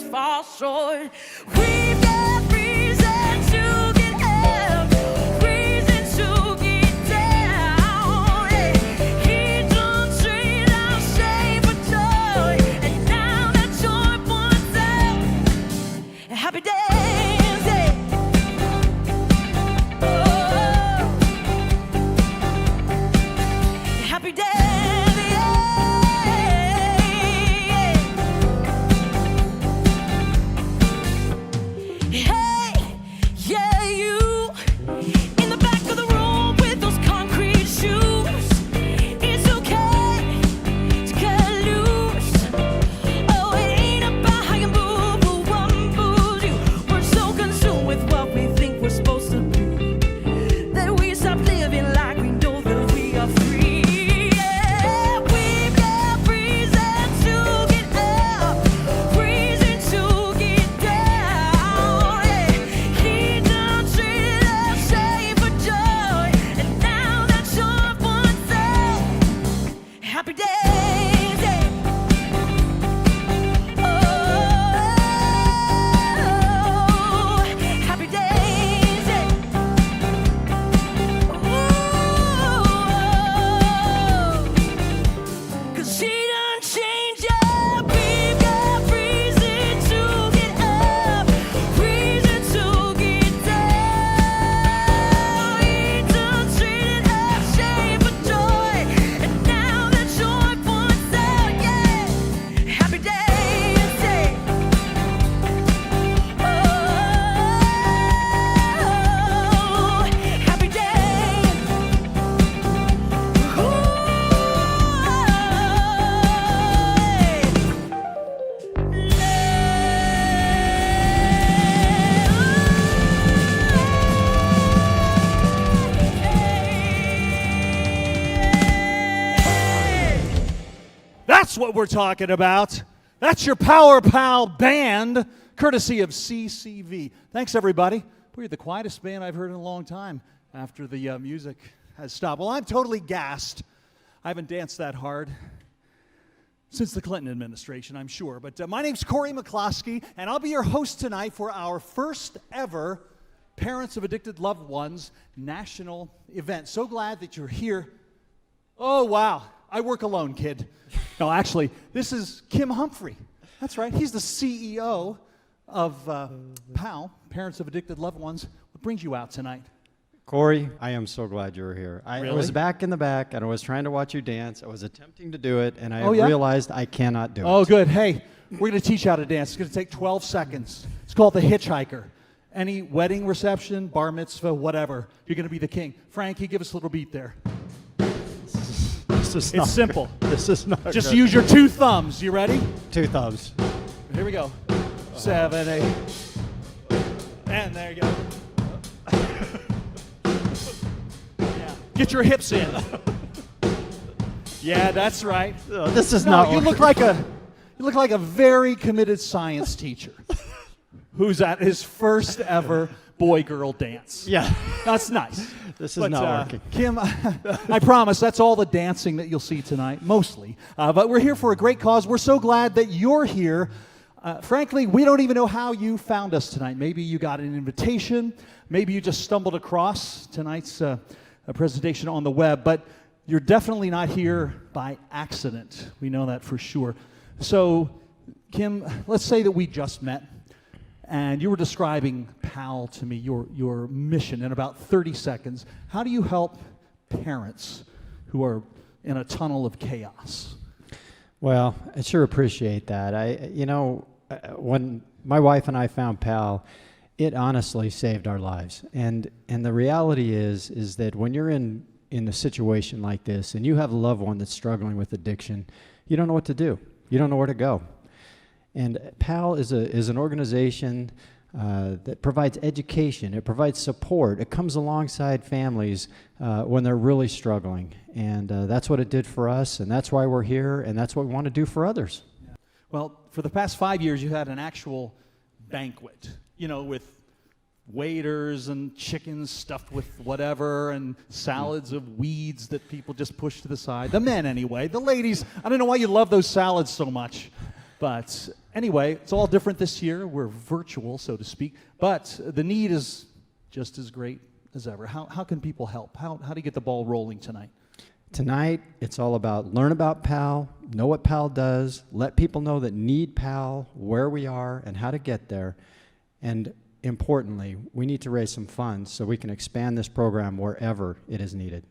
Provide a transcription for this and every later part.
fall short. We've got reason to get up, reason to get down. He don't treat our shame for joy, and now that joy points out. Happy days. Happy days. Hey, yeah, you in the back of the room with those concrete shoes. It's okay to cut loose. Oh, it ain't about how you move or what moves you. We're so consumed with what we think we're supposed to be that we stop living like we know that we are free. Yeah, we've got reason to get up, reason to get down. He done treated us shame for joy, and now that joy points out. Happy days. Oh, happy days. Ooh, 'cause he done changed up. We've got reason to get up, reason to get down. He done treated us shame for joy, and now that joy points out. Yeah, happy days. Oh, happy days. That's what we're talking about. That's your Power Pal band, courtesy of CCV. Thanks, everybody. We're the quietest band I've heard in a long time after the music has stopped. Well, I'm totally gassed. I haven't danced that hard since the Clinton administration, I'm sure. But my name's Cory McCloskey, and I'll be your host tonight for our first ever Parents of Addicted Loved Ones national event. So glad that you're here. Oh, wow. I work alone, kid. No, actually, this is Kim Humphrey. That's right. He's the CEO of PAL, Parents of Addicted Loved Ones. What brings you out tonight? Cory, I am so glad you were here. I Really? was back in the back, and I was trying to watch you dance. I was attempting to do it, and I Oh, yeah? realized I cannot do Oh, it. good. Hey, we're going to teach you how to dance. It's going to take 12 seconds. It's called the hitchhiker. Any wedding reception, bar mitzvah, whatever, you're going to be the king. Frankie, give us a little beat there. This is not It's simple. good. This is not Just good. use your two thumbs. You ready? Two thumbs. Here we go. 7, 8. And there you go. Yeah. Get your hips in. Yeah, that's right. Oh, this is No, not. you look like a very committed science teacher who's at his first ever boy-girl dance. Yeah. That's nice. This is not working. Kim, I promise that's all the dancing that you'll see tonight, mostly. But we're here for a great cause. We're so glad that you're here. Frankly, we don't even know how you found us tonight. Maybe you got an invitation. Maybe you just stumbled across tonight's presentation on the web. But you're definitely not here by accident. We know that for sure. So, Kim, let's say that we just met. And you were describing PAL to me, your mission, in about 30 seconds. How do you help parents who are in a tunnel of chaos? Well, I sure appreciate that. When my wife and I found PAL, it honestly saved our lives. And the reality is that when you're in a situation like this and you have a loved one that's struggling with addiction, you don't know what to do. You don't know where to go. And PAL is an organization that provides education. It provides support. It comes alongside families when they're really struggling. And that's what it did for us, and that's why we're here, and that's what we want to do for others. Well, for the past 5 years, you had an actual banquet, with waiters and chickens stuffed with whatever and salads of weeds that people just push to the side. The men, anyway. The ladies, I don't know why you love those salads so much. But Anyway, it's all different this year. We're virtual, so to speak, but the need is just as great as ever. How can people help? How do you get the ball rolling tonight? Tonight, it's all about learn about PAL, know what PAL does, let people know that need PAL, where we are, and how to get there. And importantly, we need to raise some funds so we can expand this program wherever it is needed.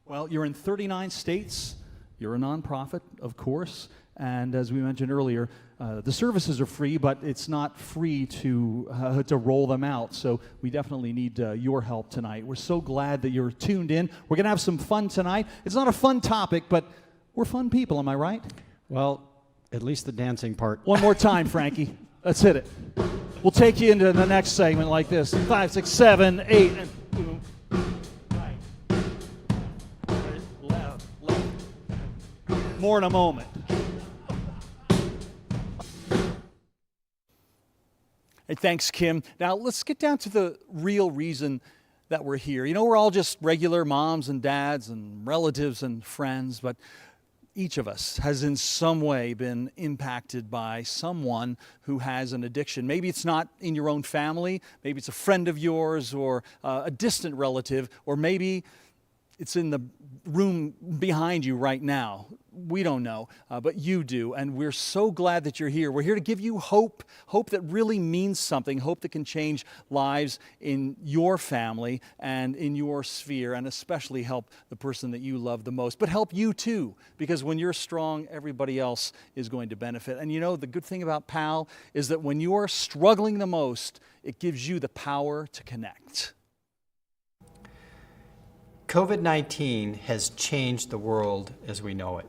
Well, you're in 39 states. You're a nonprofit, of course. And as we mentioned earlier, the services are free, but it's not free to roll them out. So we definitely need your help tonight. We're so glad that you're tuned in. We're going to have some fun tonight. It's not a fun topic, but we're fun people, am I right? Well, at least the dancing part. One more time, Frankie. Let's hit it. We'll take you into the next segment like this. 5, 6, 7, 8, and boom. Right. Left. More in a moment. Hey, thanks, Kim. Now, let's get down to the real reason that we're here. You know, we're all just regular moms and dads and relatives and friends, but each of us has in some way been impacted by someone who has an addiction. Maybe it's not in your own family, maybe it's a friend of yours or a distant relative, or maybe it's in the room behind you right now. We don't know, but you do, and we're so glad that you're here. We're here to give you hope that really means something, hope that can change lives in your family and in your sphere, and especially help the person that you love the most, but help you too, because when you're strong, everybody else is going to benefit. And you know, the good thing about PAL is that when you're struggling the most, it gives you the power to connect. COVID-19 has changed the world as we know it.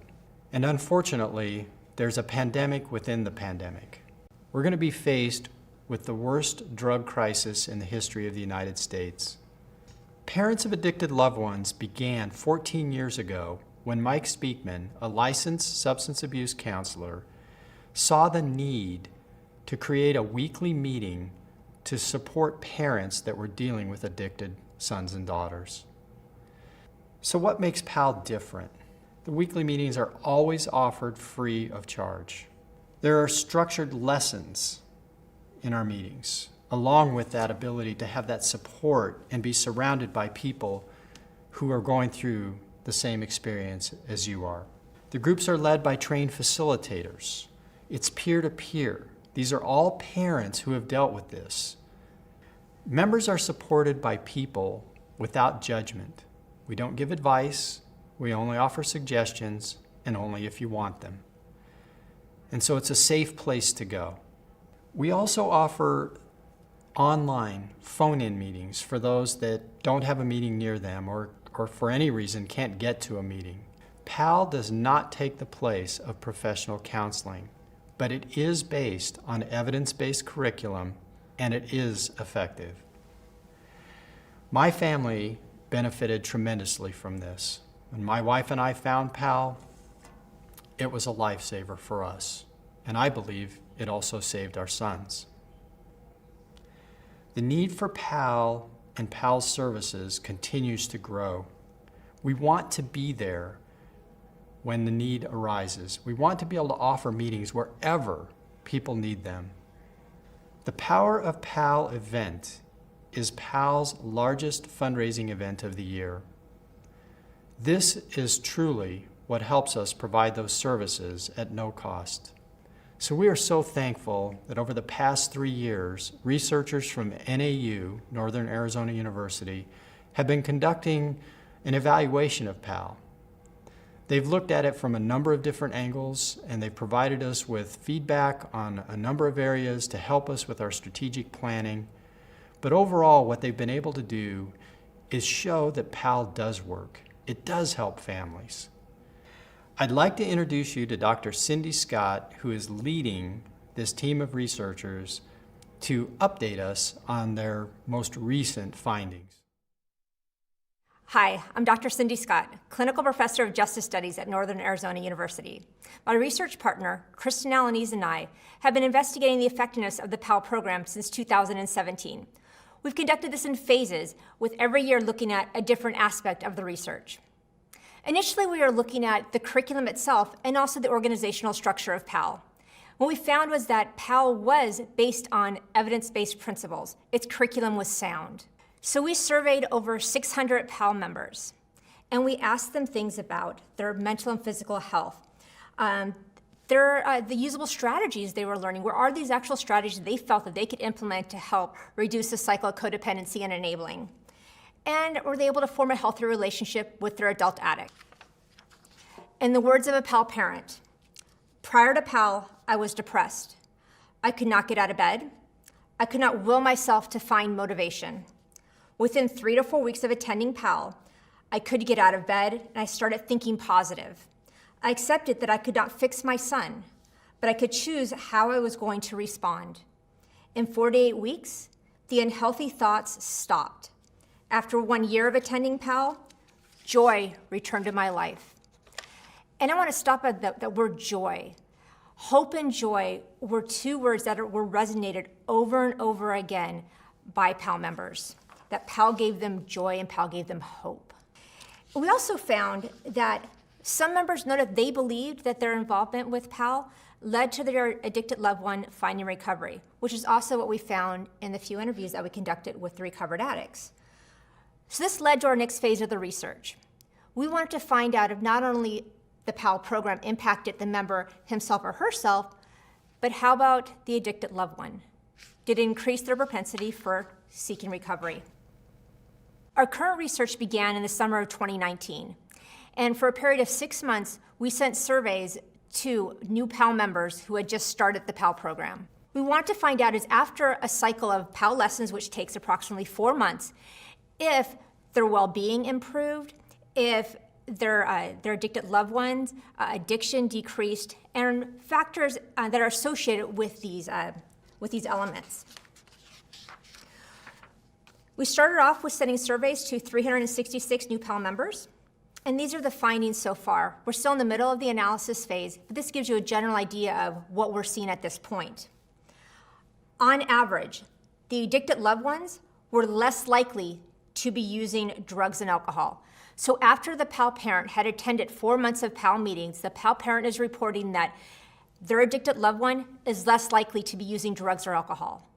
And unfortunately, there's a pandemic within the pandemic. We're going to be faced with the worst drug crisis in the history of the United States. Parents of addicted loved ones began 14 years ago when Mike Speakman, a licensed substance abuse counselor, saw the need to create a weekly meeting to support parents that were dealing with addicted sons and daughters. So what makes PAL different? The weekly meetings are always offered free of charge. There are structured lessons in our meetings, along with that ability to have that support and be surrounded by people who are going through the same experience as you are. The groups are led by trained facilitators. It's peer-to-peer. These are all parents who have dealt with this. Members are supported by people without judgment. We don't give advice. We only offer suggestions, and only if you want them. And so it's a safe place to go. We also offer online phone-in meetings for those that don't have a meeting near them or for any reason can't get to a meeting. PAL does not take the place of professional counseling, but it is based on evidence-based curriculum, and it is effective. My family benefited tremendously from this. When my wife and I found PAL, it was a lifesaver for us, and I believe it also saved our sons. The need for PAL and PAL services continues to grow. We want to be there when the need arises. We want to be able to offer meetings wherever people need them. The Power of PAL event is PAL's largest fundraising event of the year. This is truly what helps us provide those services at no cost. So we are so thankful that over the past 3 years, researchers from NAU, Northern Arizona University, have been conducting an evaluation of PAL. They've looked at it from a number of different angles, and they've provided us with feedback on a number of areas to help us with our strategic planning. But overall, what they've been able to do is show that PAL does work. It does help families. I'd like to introduce you to Dr. Cindy Scott, who is leading this team of researchers to update us on their most recent findings. Hi, I'm Dr. Cindy Scott, Clinical Professor of Justice Studies at Northern Arizona University. My research partner, Kristen Alanis, and I have been investigating the effectiveness of the PAL program since 2017. We've conducted this in phases, with every year looking at a different aspect of the research. Initially, we were looking at the curriculum itself and also the organizational structure of PAL. What we found was that PAL was based on evidence-based principles. Its curriculum was sound. So we surveyed over 600 PAL members, and we asked them things about their mental and physical health, the usable strategies they were learning. Where are these actual strategies they felt that they could implement to help reduce the cycle of codependency and enabling? And were they able to form a healthier relationship with their adult addict? In the words of a PAL parent, prior to PAL, I was depressed. I could not get out of bed. I could not will myself to find motivation. Within 3 to 4 weeks of attending PAL, I could get out of bed and I started thinking positive. I accepted that I could not fix my son, but I could choose how I was going to respond. In 4 to 8 weeks, the unhealthy thoughts stopped. After 1 year of attending PAL, joy returned to my life. And I want to stop at that word joy. Hope and joy were 2 words that were resonated over and over again by PAL members, that PAL gave them joy and PAL gave them hope. We also found that some members noted they believed that their involvement with PAL led to their addicted loved one finding recovery, which is also what we found in the few interviews that we conducted with the recovered addicts. So this led to our next phase of the research. We wanted to find out if not only the PAL program impacted the member himself or herself, but how about the addicted loved one? Did it increase their propensity for seeking recovery? Our current research began in the summer of 2019, and for a period of 6 months, we sent surveys to new PAL members who had just started the PAL program. We want to find out is after a cycle of PAL lessons, which takes approximately 4 months, if their well-being improved, if their addicted loved ones, addiction decreased, and factors that are associated with these elements. We started off with sending surveys to 366 new PAL members, and these are the findings so far. We're still in the middle of the analysis phase, but this gives you a general idea of what we're seeing at this point. On average, the addicted loved ones were less likely to be using drugs and alcohol. So after the PAL parent had attended 4 months of PAL meetings, the PAL parent is reporting that their addicted loved one is less likely to be using drugs or alcohol.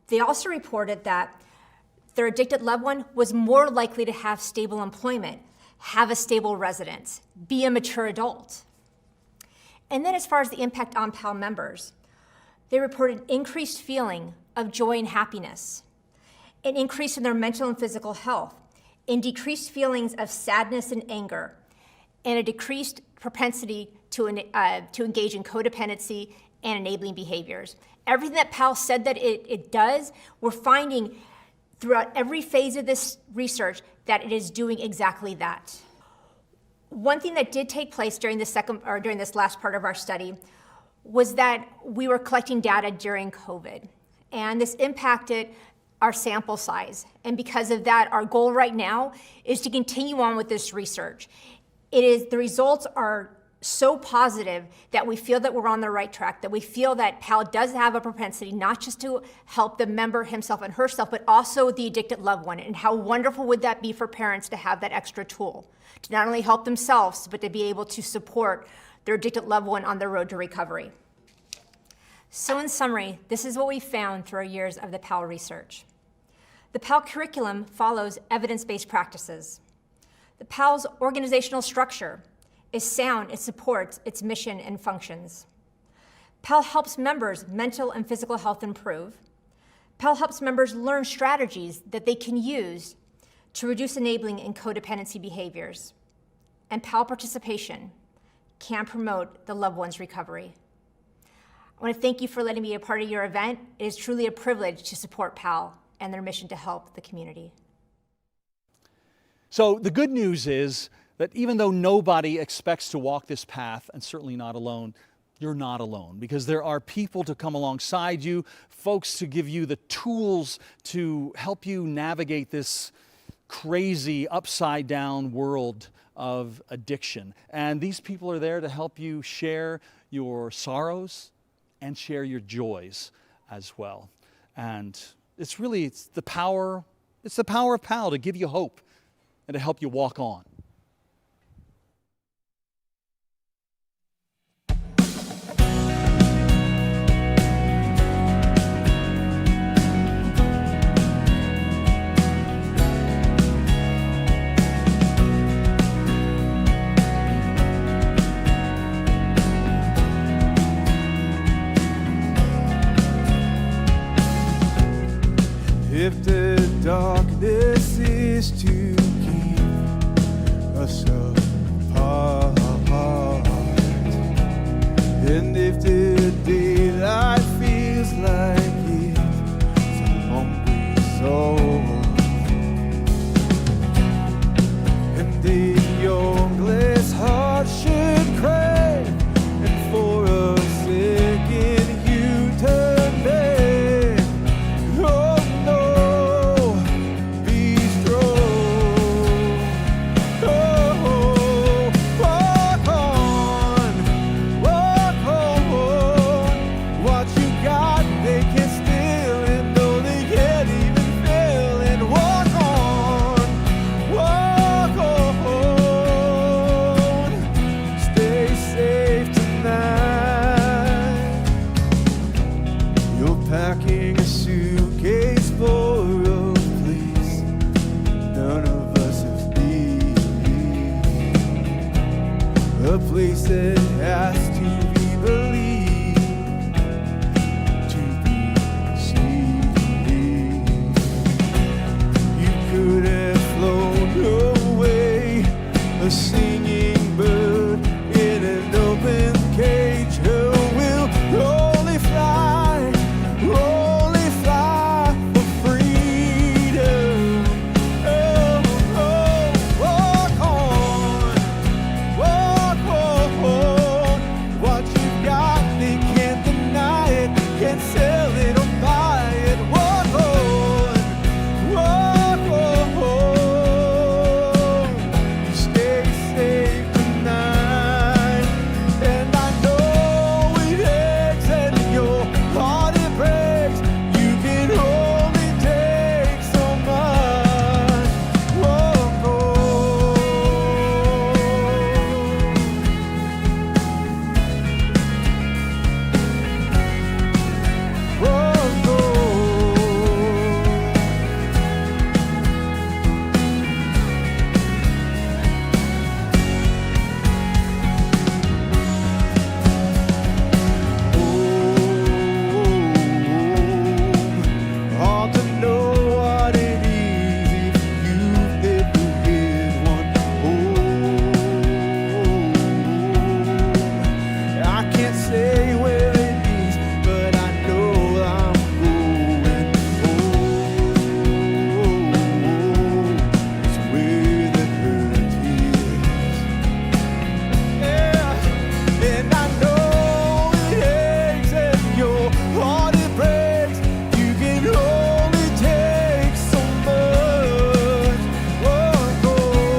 They also reported that their addicted loved one was more likely to have stable employment, have a stable residence, be a mature adult. And then as far as the impact on PAL members, they reported increased feeling of joy and happiness, an increase in their mental and physical health, in decreased feelings of sadness and anger, and a decreased propensity to engage in codependency and enabling behaviors. Everything that PAL said that it does, we're finding throughout every phase of this research that it is doing exactly that. One thing that did take place during this last part of our study was that we were collecting data during COVID, and this impacted our sample size. And because of that, our goal right now is to continue on with this research. The results are so positive that we feel that we're on the right track, that we feel that PAL does have a propensity not just to help the member himself and herself, but also the addicted loved one. And how wonderful would that be for parents to have that extra tool, to not only help themselves, but to be able to support their addicted loved one on their road to recovery. So in summary, this is what we found through our years of the PAL research. The PAL curriculum follows evidence-based practices. The PAL's organizational structure is sound. It supports its mission and functions. PAL helps members' mental and physical health improve. PAL helps members learn strategies that they can use to reduce enabling and codependency behaviors. And PAL participation can promote the loved one's recovery. I want to thank you for letting me be a part of your event. It is truly a privilege to support PAL and their mission to help the community. So the good news is that even though nobody expects to walk this path, and certainly not alone, you're not alone, because there are people to come alongside you, folks to give you the tools to help you navigate this crazy upside down world of addiction. And these people are there to help you share your sorrows and share your joys as well. And it's the power of PAL to give you hope and to help you walk on. if the darkness is to keep us apart, and if the daylight feels like it's a hungry soul, and the youngless heart should crave, and for a second you turn back. Oh no, be strong. Oh, walk on, walk on. What you got, they can steal, and though they can't even feel, and walk on, walk on. Stay safe tonight. You're packing a suitcase for a place none of us have been, a place that has to be believed to be seen. You could have flown away, a singing bird in an open cage. Oh, we'll only fly for freedom. Oh, oh, walk on, walk on. What you got, they can't deny it, can't sell it or buy it. Walk on, walk on. Stay safe tonight. And I know it aches and your heart it breaks. You can only take so much. Walk on. Walk on. Hard to know what it is if you've never had one. I can't say where it is, but I know I'm going. It's where the hurt is. Yeah, and I know it aches and your heart it breaks. You can only take so much. Walk on.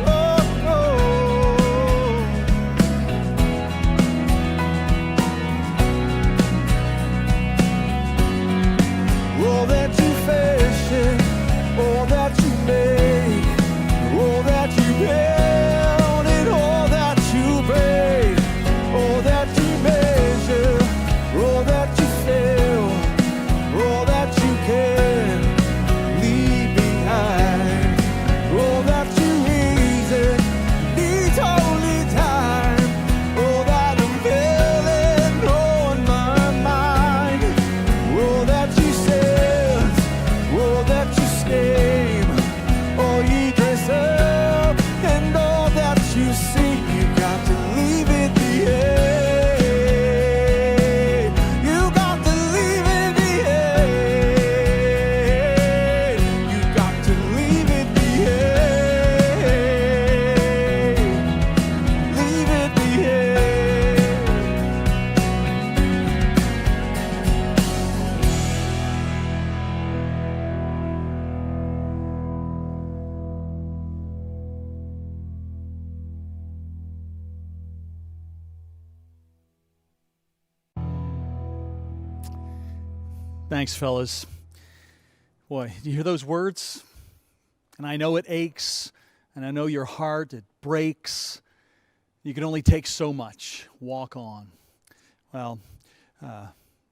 Walk on. All that you fashion, all that you make, all that you build, and all that you break, all that you measure, all that you feel, all that you can leave behind, all that you reason needs only time, all that I'm feeling on my mind, all that you sense, all that you scheme, all you dress up, and all that you see, you got to leave it behind. You got to leave it behind. You got to leave it behind. Leave it behind. Thanks, fellas. Boy, do you hear those words? And I know it aches, and I know your heart, it breaks. You can only take so much. Walk on. Well,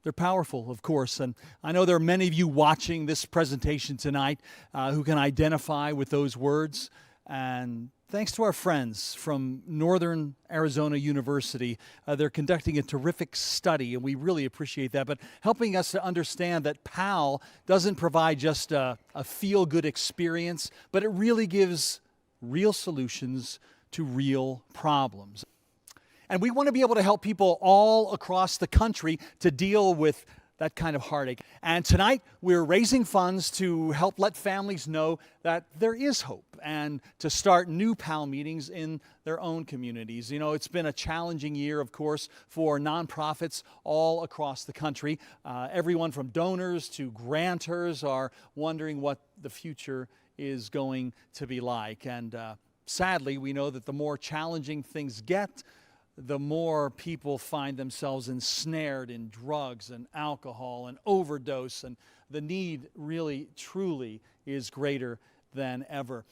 they're powerful, of course, and I know there are many of you watching this presentation tonight who can identify with those words. And thanks to our friends from Northern Arizona University, they're conducting a terrific study, and we really appreciate that, but helping us to understand that PAL doesn't provide just a feel-good experience, but it really gives real solutions to real problems. And we want to be able to help people all across the country to deal with that kind of heartache. And tonight, we're raising funds to help let families know that there is hope and to start new PAL meetings in their own communities. You know, it's been a challenging year, of course, for nonprofits all across the country. Everyone from donors to grantors are wondering what the future is going to be like. And sadly, we know that the more challenging things get, the more people find themselves ensnared in drugs and alcohol and overdose, and the need really, truly is greater than ever.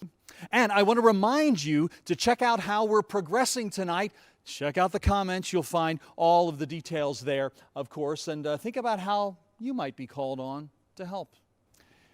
And I want to remind you to check out how we're progressing tonight. Check out the comments. You'll find all of the details there, of course, and think about how you might be called on to help.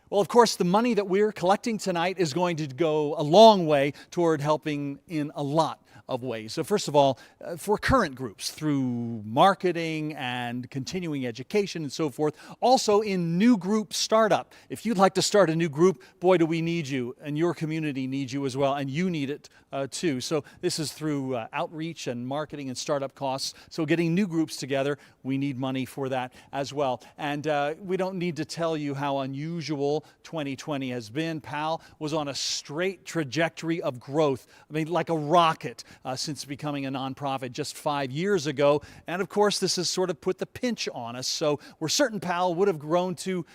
Well, of course, the money that we're collecting tonight is going to go a long way toward helping in a lot of ways. So first of all, for current groups through marketing and continuing education and so forth. Also in new group startup. If you'd like to start a new group, boy, do we need you, and your community needs you as well, and you need it too. So this is through outreach and marketing and startup costs. So getting new groups together, we need money for that as well. And we don't need to tell you how unusual 2020 has been. PAL was on a straight trajectory of growth. I mean, like a rocket. Since becoming a nonprofit just 5 years ago. And of course, this has sort of put the pinch on us. So we're certain PAL would have grown to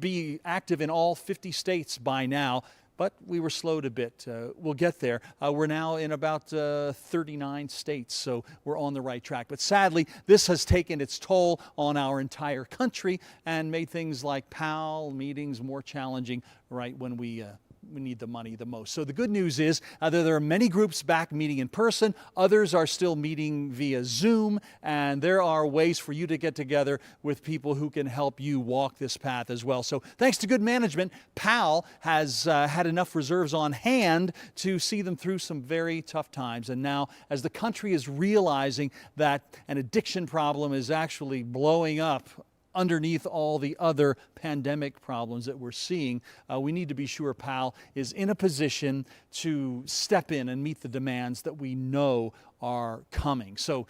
be active in all 50 states by now, but we were slowed a bit. We'll get there. We're now in about 39 states, so we're on the right track. But sadly, this has taken its toll on our entire country and made things like PAL meetings more challenging right when we need the money the most. So the good news is that there are many groups back meeting in person. Others are still meeting via Zoom, and there are ways for you to get together with people who can help you walk this path as well. So thanks to good management, PAL has had enough reserves on hand to see them through some very tough times. And now, as the country is realizing that an addiction problem is actually blowing up underneath all the other pandemic problems that we're seeing, we need to be sure PAL is in a position to step in and meet the demands that we know are coming. So,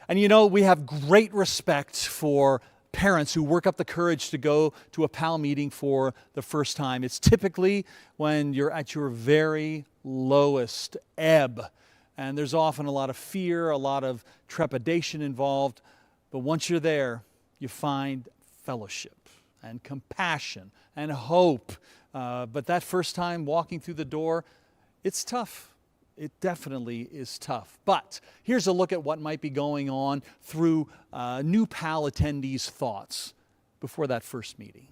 and you know, we have great respect for parents who work up the courage to go to a PAL meeting for the first time. It's typically when you're at your very lowest ebb, and there's often a lot of fear, a lot of trepidation involved, but once you're there, you find fellowship and compassion and hope. But that first time walking through the door, it's tough. It definitely is tough. But here's a look at what might be going on through new PAL attendees' thoughts before that first meeting.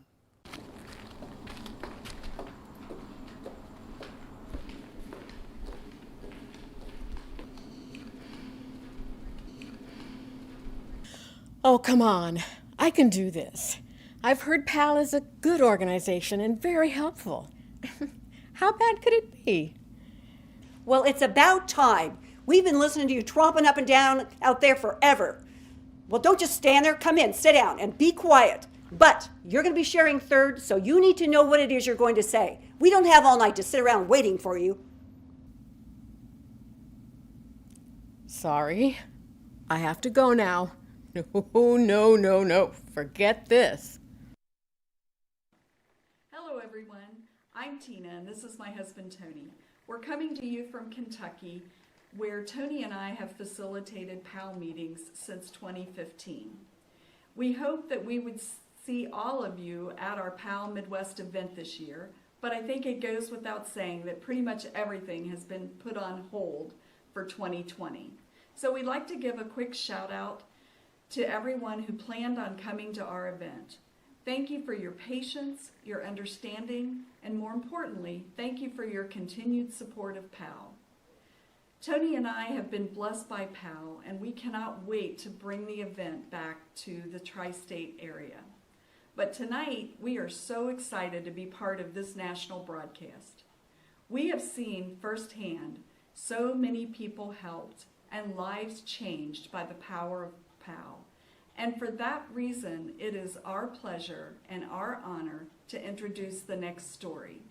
Oh, come on. I can do this. I've heard PAL is a good organization and very helpful. How bad could it be? Well, it's about time. We've been listening to you tromping up and down out there forever. Well, don't just stand there. Come in, sit down, and be quiet. But you're going to be sharing third, so you need to know what it is you're going to say. We don't have all night to sit around waiting for you. Sorry. I have to go now. No. Forget this. Hello, everyone. I'm Tina, and this is my husband, Tony. We're coming to you from Kentucky, where Tony and I have facilitated PAL meetings since 2015. We hope that we would see all of you at our PAL Midwest event this year, but I think it goes without saying that pretty much everything has been put on hold for 2020. So we'd like to give a quick shout out to everyone who planned on coming to our event. Thank you for your patience, your understanding, and more importantly, thank you for your continued support of PAL. Tony and I have been blessed by PAL, and we cannot wait to bring the event back to the tri-state area. But tonight, we are so excited to be part of this national broadcast. We have seen firsthand so many people helped and lives changed by the power of PAL. And for that reason, it is our pleasure and our honor to introduce the next story.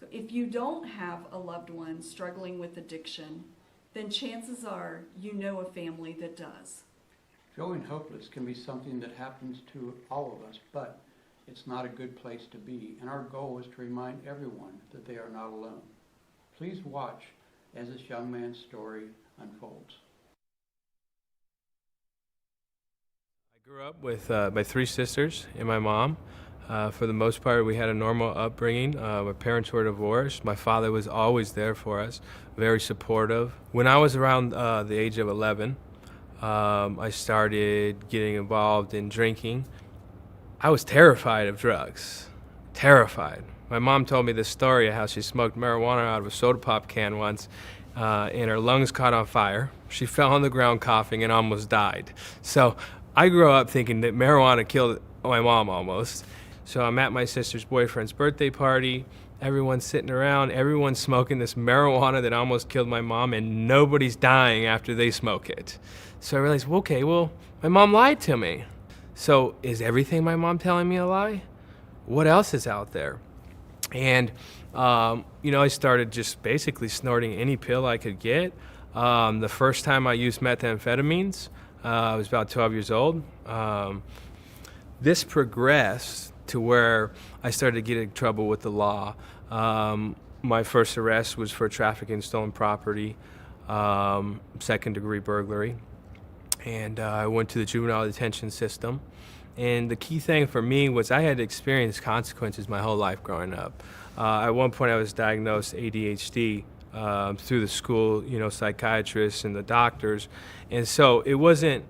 So if you don't have a loved one struggling with addiction, then chances are you know a family that does. Feeling hopeless can be something that happens to all of us, but it's not a good place to be, and our goal is to remind everyone that they are not alone. Please watch as this young man's story unfolds. I grew up with my three sisters and my mom. For the most part, we had a normal upbringing. My parents were divorced. My father was always there for us, very supportive. When I was around the age of 11, I started getting involved in drinking. I was terrified of drugs, terrified. My mom told me this story of how she smoked marijuana out of a soda pop can once, and her lungs caught on fire. She fell on the ground coughing and almost died. So I grew up thinking that marijuana killed my mom almost. So I'm at my sister's boyfriend's birthday party. Everyone's sitting around, everyone's smoking this marijuana that almost killed my mom, and nobody's dying after they smoke it. So I realized, well, okay, my mom lied to me. So is everything my mom telling me a lie? What else is out there? And, I started just basically snorting any pill I could get. The first time I used methamphetamines, I was about 12 years old. This progressed to where I started to get in trouble with the law. My first arrest was for trafficking stolen property, second-degree burglary. And I went to the juvenile detention system. And the key thing for me was I had experienced consequences my whole life growing up. At one point I was diagnosed ADHD through the school, psychiatrists and the doctors. And so it wasn't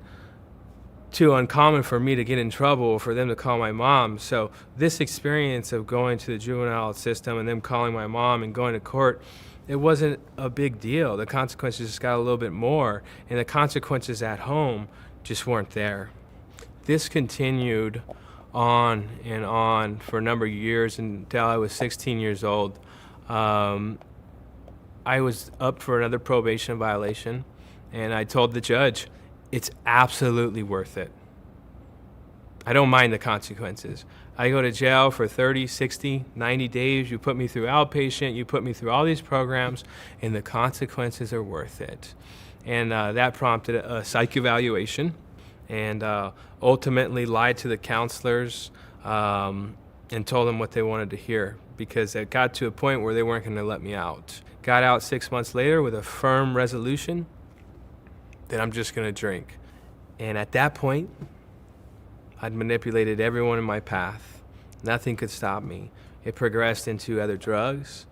too uncommon for me to get in trouble or for them to call my mom. So this experience of going to the juvenile system and them calling my mom and going to court, it wasn't a big deal. The consequences just got a little bit more, and the consequences at home just weren't there. This continued on and on for a number of years until I was 16 years old. I was up for another probation violation, and I told the judge, it's absolutely worth it. I don't mind the consequences. I go to jail for 30, 60, 90 days. You put me through outpatient, you put me through all these programs, and the consequences are worth it. And that prompted a psych evaluation, and ultimately lied to the counselors and told them what they wanted to hear, because it got to a point where they weren't going to let me out. Got out 6 months later with a firm resolution that I'm just going to drink. And at that point, I'd manipulated everyone in my path. Nothing could stop me. It progressed into other drugs.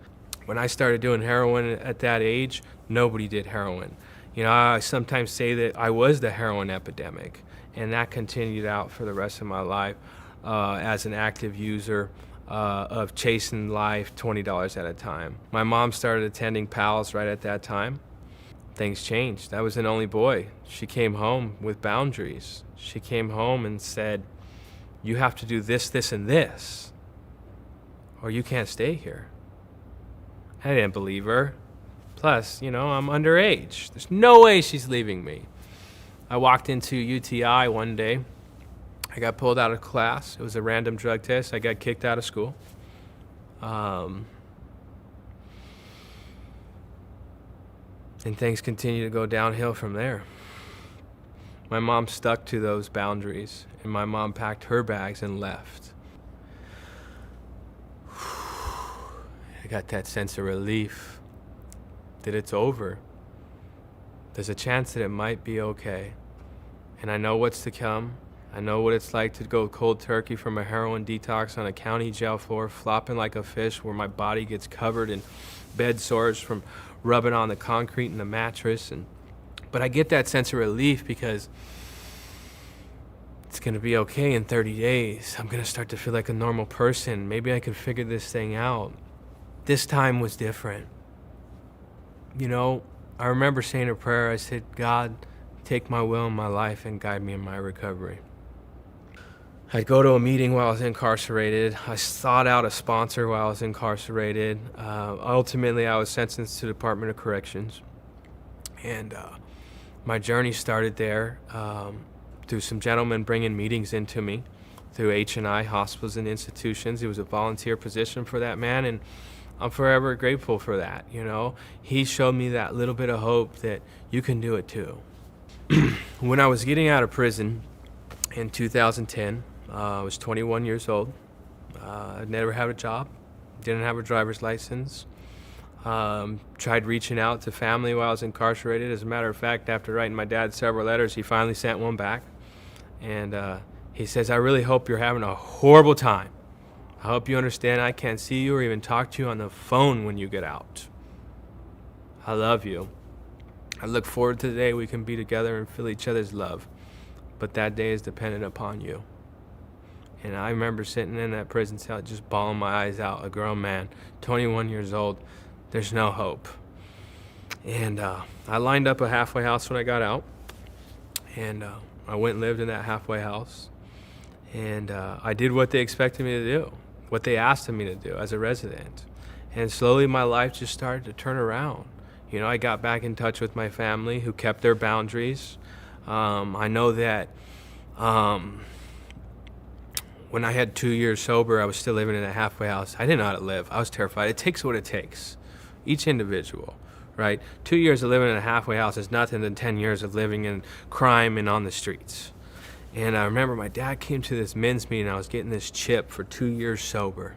When I started doing heroin at that age, nobody did heroin. I sometimes say that I was the heroin epidemic, and that continued out for the rest of my life as an active user of chasing life $20 at a time. My mom started attending PALS right at that time. Things changed. I was an only boy. She came home with boundaries. She came home and said, you have to do this, this, and this, or you can't stay here. I didn't believe her. Plus, I'm underage. There's no way she's leaving me. I walked into UTI one day. I got pulled out of class. It was a random drug test. I got kicked out of school. And things continue to go downhill from there. My mom stuck to those boundaries, and my mom packed her bags and left. I got that sense of relief that it's over. There's a chance that it might be okay. And I know what's to come. I know what it's like to go cold turkey from a heroin detox on a county jail floor, flopping like a fish, where my body gets covered in bed sores from rubbing on the concrete and the mattress. But I get that sense of relief because it's going to be okay in 30 days. I'm going to start to feel like a normal person. Maybe I can figure this thing out. This time was different. I remember saying a prayer. I said, God, take my will in my life and guide me in my recovery. I'd go to a meeting while I was incarcerated. I sought out a sponsor while I was incarcerated. Ultimately, I was sentenced to the Department of Corrections. And my journey started there through some gentlemen bringing meetings into me through H&I, hospitals and institutions. It was a volunteer position for that man, and I'm forever grateful for that. You know, he showed me that little bit of hope that you can do it too. When I was getting out of prison in 2010, I was 21 years old. I'd never had a job, didn't have a driver's license. Tried reaching out to family while I was incarcerated. As a matter of fact, after writing my dad several letters, he finally sent one back. And he says, I really hope you're having a horrible time. I hope you understand I can't see you or even talk to you on the phone when you get out. I love you. I look forward to the day we can be together and feel each other's love. But that day is dependent upon you. And I remember sitting in that prison cell just bawling my eyes out, a grown man, 21 years old. There's no hope. And I lined up a halfway house when I got out. And I went and lived in that halfway house. And I did what they expected me to do, what they asked of me to do as a resident. And slowly my life just started to turn around. You know, I got back in touch with my family who kept their boundaries. I know that when I had 2 years sober, I was still living in a halfway house. I didn't know how to live. I was terrified. It takes what it takes. Each individual, right? 2 years of living in a halfway house is nothing than 10 years of living in crime and on the streets. And I remember my dad came to this men's meeting. I was getting this chip for 2 years sober.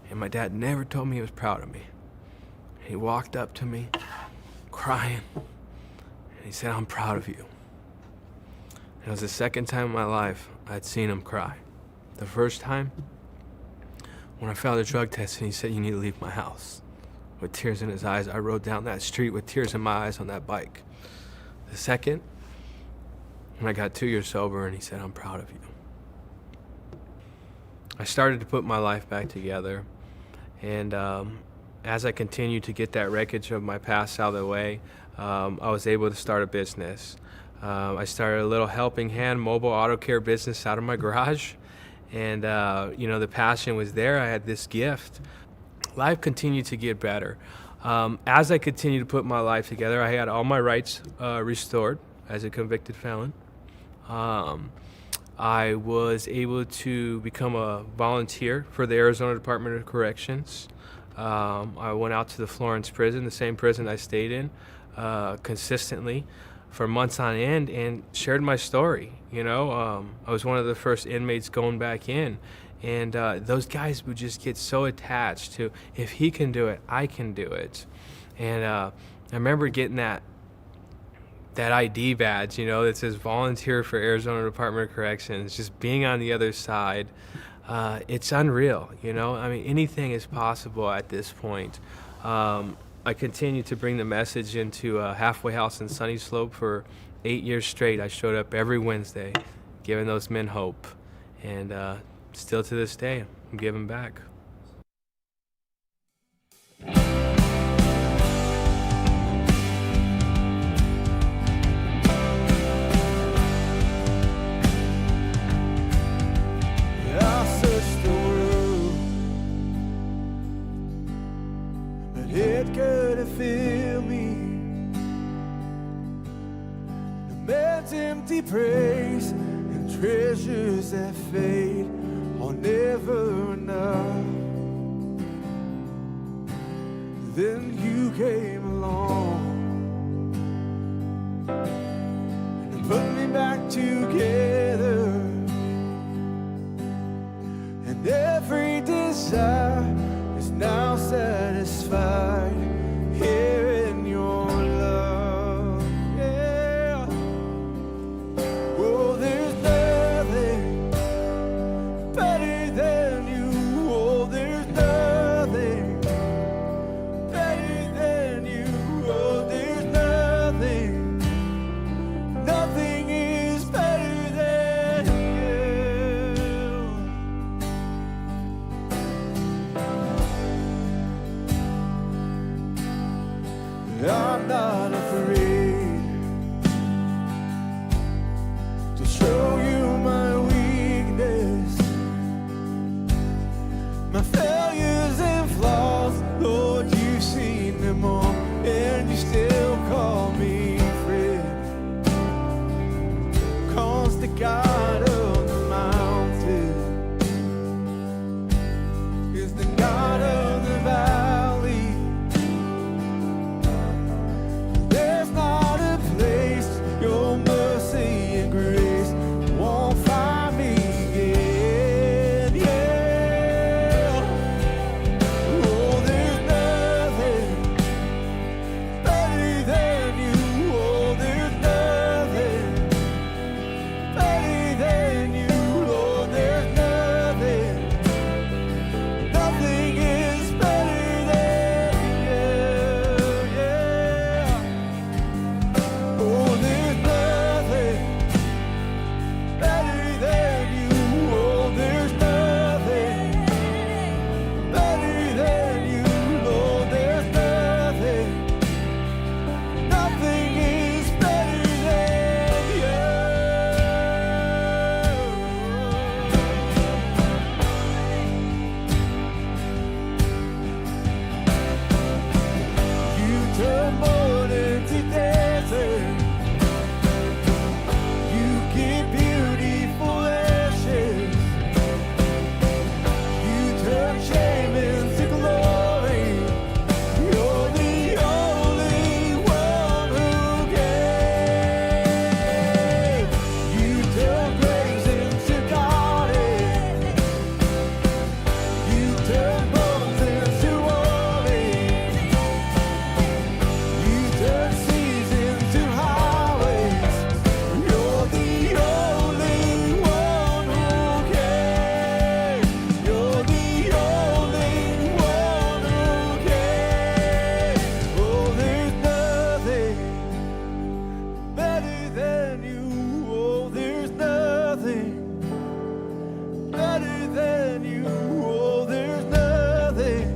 And my dad never told me he was proud of me. He walked up to me, crying, and he said, I'm proud of you. And it was the second time in my life I'd seen him cry. The first time, when I failed a drug test and he said, you need to leave my house. With tears in his eyes, I rode down that street with tears in my eyes on that bike. The second, when I got 2 years sober and he said, I'm proud of you. I started to put my life back together. And as I continued to get that wreckage of my past out of the way, I was able to start a business. I started a little helping hand mobile auto care business out of my garage. And, you know, the passion was there. I had this gift. Life continued to get better. As I continued to put my life together, I had all my rights restored as a convicted felon. I was able to become a volunteer for the Arizona Department of Corrections. I went out to the Florence prison, the same prison I stayed in, consistently for months on end, and shared my story. You know, I was one of the first inmates going back in, and those guys would just get so attached to, if he can do it, I can do it. And I remember getting that ID badge, you know, that says volunteer for Arizona Department of Corrections, just being on the other side. It's unreal, you know. I mean, anything is possible at this point. I continued to bring the message into a halfway house in Sunny Slope for 8 years straight. I showed up every Wednesday, giving those men hope. And still to this day, I'm giving back. I searched the world, but it couldn't fill me. No man's empty praise and treasures that fade are never enough. Then you came along and put me back together. And every desire is now satisfied here in your love. Yeah. Oh, there's nothing better than you. Oh, there's nothing better than you. Oh, there's nothing, nothing is better than you. I'm not afraid to show you my weakness. turn morning to desert. You give beautiful ashes. You turn shame into glory. You're the only one who can. You turn graves into gardens. You turn bones into warnings. You turn seas into highways. You're the only one who can. You're the only one who can. Oh, there's nothing better than you. Oh, there's nothing better than you. Oh, there's nothing.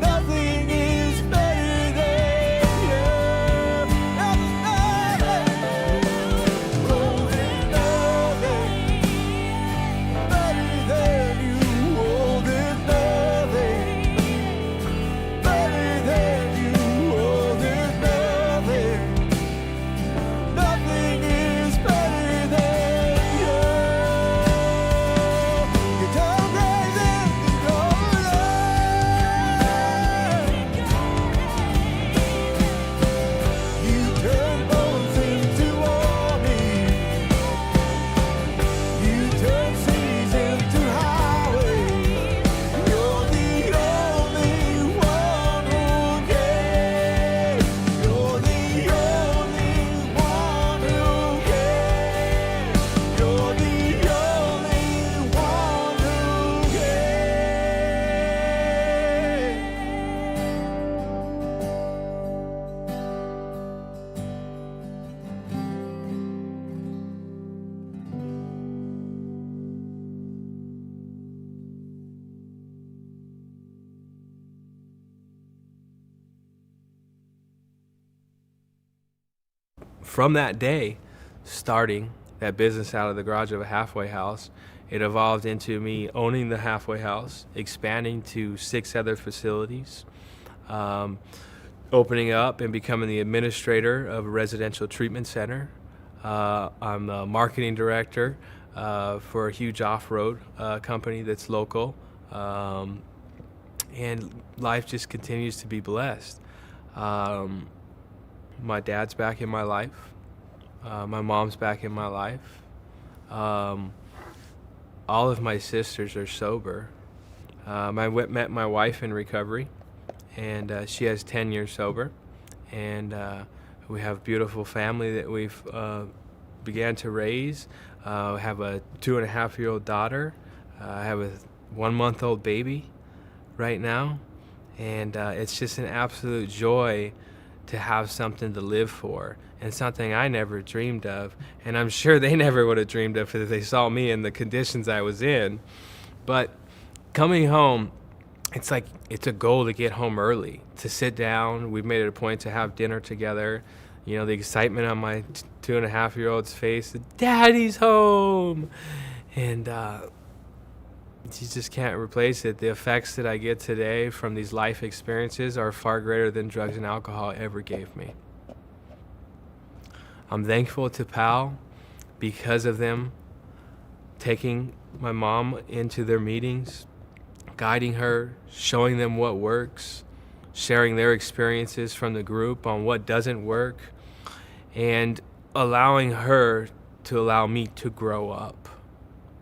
Nothing is better than you. There's nothing. Oh, there's nothing better than you. Oh, there's nothing better than you. Oh, there's nothing. Nothing is better than you. You turn graves into golden. You turn bones into warnings. You turn seas into highways. You're the only one who can. You're the only one who can. You're the only one who From that day, starting that business out of the garage of a halfway house, it evolved into me owning the halfway house, expanding to 6 other facilities, opening up and becoming the administrator of a residential treatment center. I'm a marketing director for a huge off-road company that's local, and life just continues to be blessed. My dad's back in my life. My mom's back in my life. All of my sisters are sober. I met my wife in recovery, and she has 10 years sober. And we have a beautiful family that we've began to raise. I have a 2.5-year-old daughter. I have a 1-month-old baby right now. And it's just an absolute joy to have something to live for, and something I never dreamed of, and I'm sure they never would have dreamed of if they saw me in the conditions I was in. But coming home, it's like it's a goal to get home early, to sit down. We've made it a point to have dinner together. You know, the excitement on my 2.5-year-old's face, Daddy's home, and you just can't replace it. The effects that I get today from these life experiences are far greater than drugs and alcohol ever gave me. I'm thankful to PAL because of them taking my mom into their meetings, guiding her, showing them what works, sharing their experiences from the group on what doesn't work, and allowing her to allow me to grow up,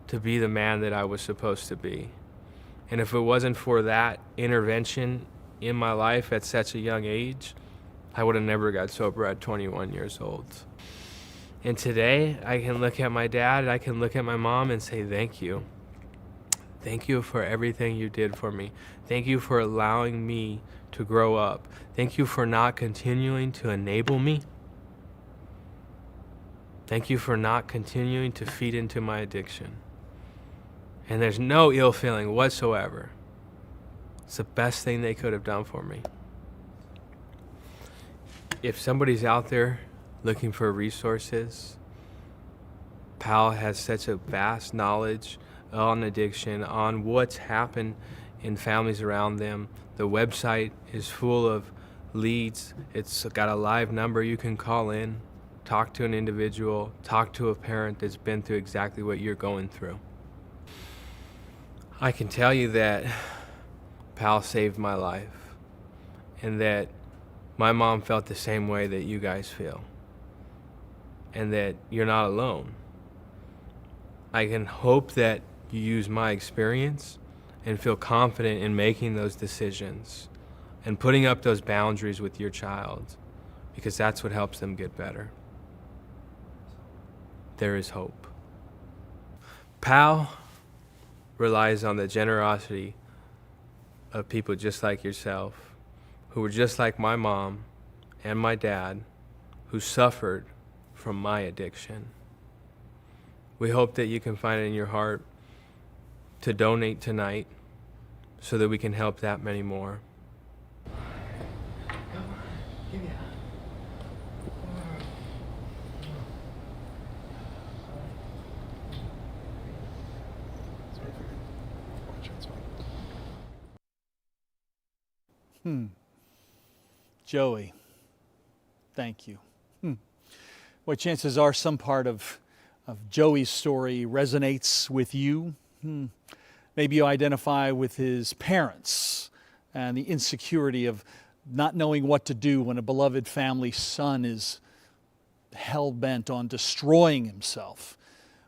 to be the man that I was supposed to be. And if it wasn't for that intervention in my life at such a young age, I would have never got sober at 21 years old. And today, I can look at my dad, I can look at my mom and say, thank you. Thank you for everything you did for me. Thank you for allowing me to grow up. Thank you for not continuing to enable me. Thank you for not continuing to feed into my addiction. And there's no ill feeling whatsoever. It's the best thing they could have done for me. If somebody's out there looking for resources, PAL has such a vast knowledge on addiction, on what's happened in families around them. The website is full of leads. It's got a live number you can call in, talk to an individual, talk to a parent that's been through exactly what you're going through. I can tell you that PAL saved my life, and that my mom felt the same way that you guys feel, and that you're not alone. I can hope that you use my experience and feel confident in making those decisions and putting up those boundaries with your child, because that's what helps them get better. There is hope. PAL relies on the generosity of people just like yourself, who were just like my mom and my dad, who suffered from my addiction. We hope that you can find it in your heart to donate tonight so that we can help that many more. Joey, thank you. Well, chances are some part of Joey's story resonates with you. Maybe you identify with his parents and the insecurity of not knowing what to do when a beloved family son is hell-bent on destroying himself.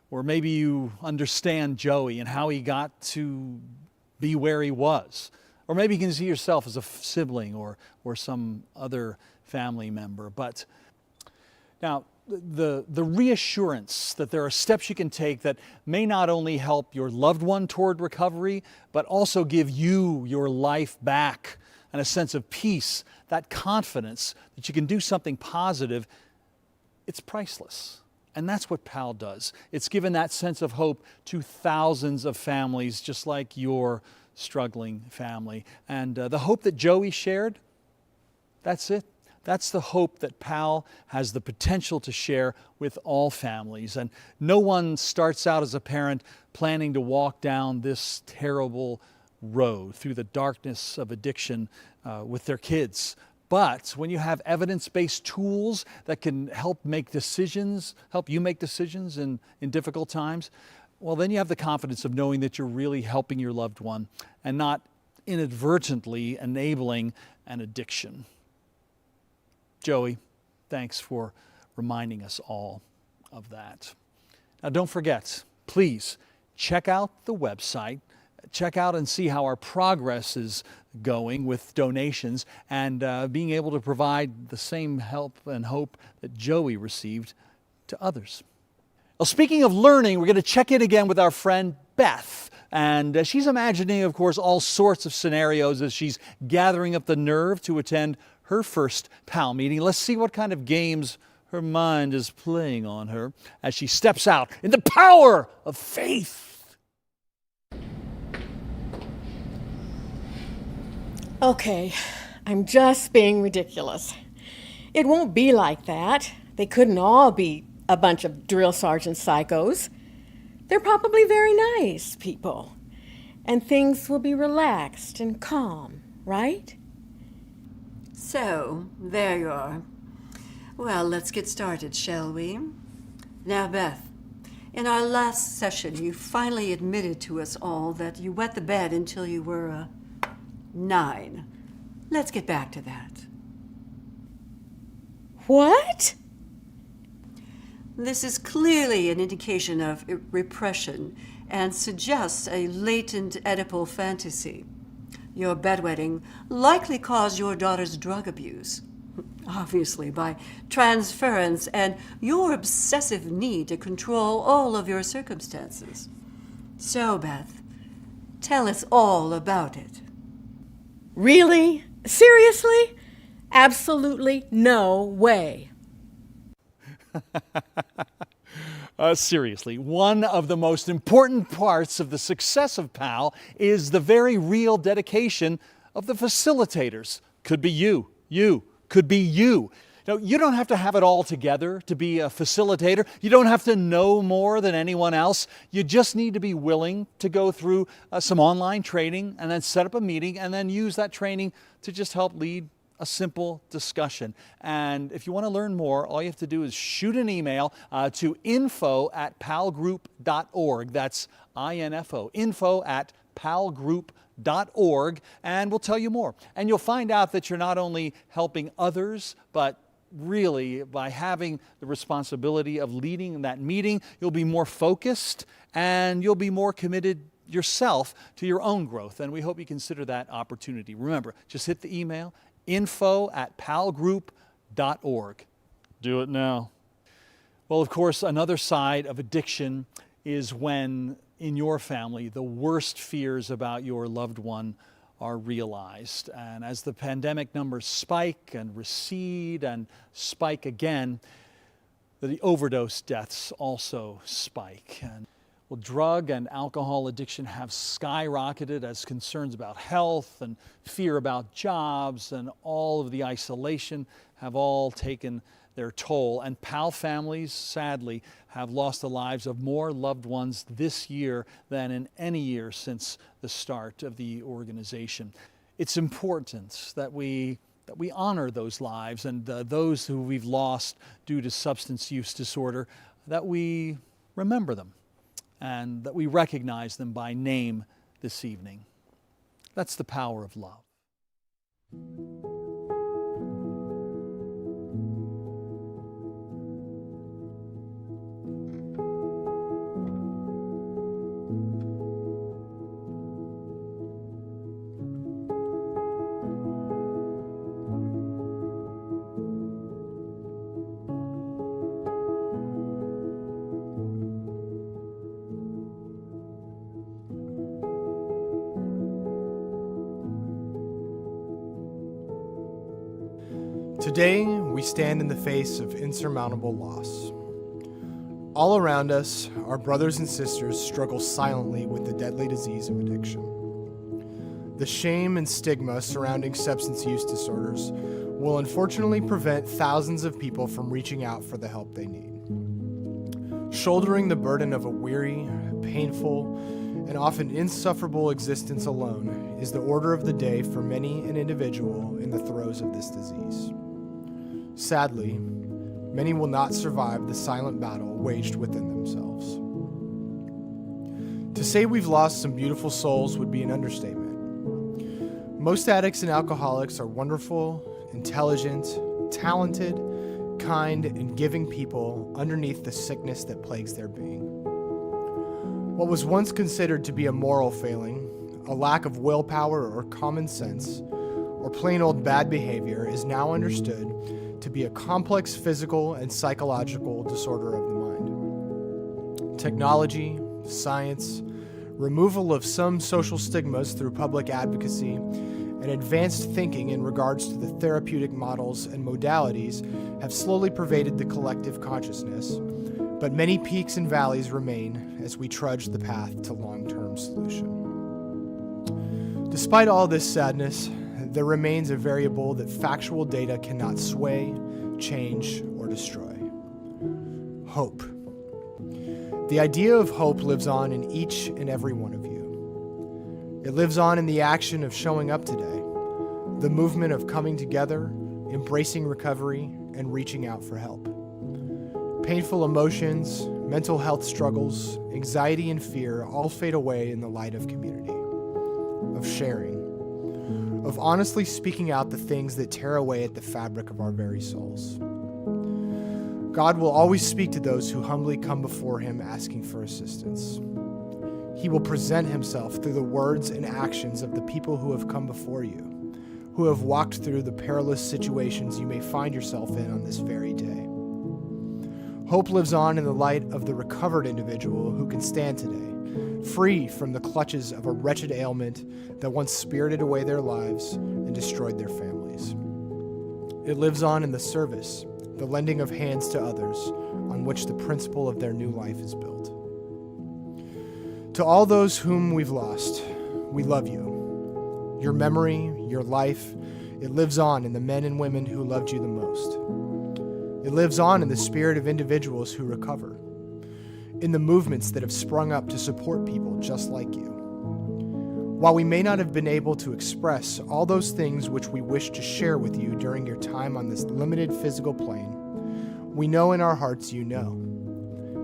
Or maybe you understand Joey and how he got to be where he was. Or maybe you can see yourself as a sibling or some other family member. But now, the reassurance that there are steps you can take that may not only help your loved one toward recovery, but also give you your life back and a sense of peace, that confidence that you can do something positive, it's priceless. And that's what PAL does. It's given that sense of hope to thousands of families just like your struggling family. And the hope that Joey shared, that's it. That's the hope that PAL has the potential to share with all families. And no one starts out as a parent planning to walk down this terrible road through the darkness of addiction with their kids. But when you have evidence-based tools that can help you make decisions in difficult times, well, then you have the confidence of knowing that you're really helping your loved one and not inadvertently enabling an addiction. Joey, thanks for reminding us all of that. Now, don't forget, please check out the website. Check out and see how our progress is going with donations and being able to provide the same help and hope that Joey received to others. Well, speaking of learning, we're going to check in again with our friend Beth. And she's imagining, of course, all sorts of scenarios as she's gathering up the nerve to attend her first PAL meeting. Let's see what kind of games her mind is playing on her as she steps out in the power of faith. Okay, I'm just being ridiculous. It won't be like that. They couldn't all be a bunch of drill sergeant psychos. They're probably very nice people. And things will be relaxed and calm, right? So, there you are. Well, let's get started, shall we? Now, Beth, in our last session, you finally admitted to us all that you wet the bed until you were 9. Let's get back to that. What? This is clearly an indication of repression and suggests a latent Oedipal fantasy. Your bedwetting likely caused your daughter's drug abuse, obviously by transference and your obsessive need to control all of your circumstances. So, Beth, tell us all about it. Really? Seriously? Absolutely no way. Seriously, one of the most important parts of the success of PAL is the very real dedication of the facilitators. Could be you, could be you. Now, you don't have to have it all together to be a facilitator. You don't have to know more than anyone else. You just need to be willing to go through some online training and then set up a meeting and then use that training to just help lead a simple discussion. And if you want to learn more, all you have to do is shoot an email to info@palgroup.org. That's info, info@palgroup.org, and we'll tell you more. And you'll find out that you're not only helping others, but really by having the responsibility of leading that meeting, you'll be more focused and you'll be more committed yourself to your own growth. And we hope you consider that opportunity. Remember, just hit the email, info@palgroup.org. Do it now. Well, of course, another side of addiction is when in your family the worst fears about your loved one are realized. And as the pandemic numbers spike and recede and spike again, the overdose deaths also spike. And well, drug and alcohol addiction have skyrocketed as concerns about health and fear about jobs and all of the isolation have all taken their toll. And PAL families, sadly, have lost the lives of more loved ones this year than in any year since the start of the organization. It's important that we honor those lives and those who we've lost due to substance use disorder, that we remember them and that we recognize them by name this evening. That's the power of love. Today, we stand in the face of insurmountable loss. All around us, our brothers and sisters struggle silently with the deadly disease of addiction. The shame and stigma surrounding substance use disorders will unfortunately prevent thousands of people from reaching out for the help they need. Shouldering the burden of a weary, painful, and often insufferable existence alone is the order of the day for many an individual in the throes of this disease. Sadly, many will not survive the silent battle waged within themselves. To say we've lost some beautiful souls would be an understatement. Most addicts and alcoholics are wonderful, intelligent, talented, kind, and giving people underneath the sickness that plagues their being. What was once considered to be a moral failing, a lack of willpower or common sense, or plain old bad behavior is now understood to be a complex physical and psychological disorder of the mind. Technology, science, removal of some social stigmas through public advocacy, and advanced thinking in regards to the therapeutic models and modalities have slowly pervaded the collective consciousness, but many peaks and valleys remain as we trudge the path to long-term solution. Despite all this sadness, there remains a variable that factual data cannot sway, change, or destroy. Hope. The idea of hope lives on in each and every one of you. It lives on in the action of showing up today, the movement of coming together, embracing recovery, and reaching out for help. Painful emotions, mental health struggles, anxiety, and fear all fade away in the light of community, of sharing, of honestly speaking out the things that tear away at the fabric of our very souls. God will always speak to those who humbly come before Him asking for assistance. He will present Himself through the words and actions of the people who have come before you, who have walked through the perilous situations you may find yourself in on this very day. Hope lives on in the light of the recovered individual who can stand today, free from the clutches of a wretched ailment that once spirited away their lives and destroyed their families. It lives on in the service, the lending of hands to others, on which the principle of their new life is built. To all those whom we've lost, we love you. Your memory, your life, it lives on in the men and women who loved you the most. It lives on in the spirit of individuals who recover, in the movements that have sprung up to support people just like you. While we may not have been able to express all those things which we wish to share with you during your time on this limited physical plane, we know in our hearts you know.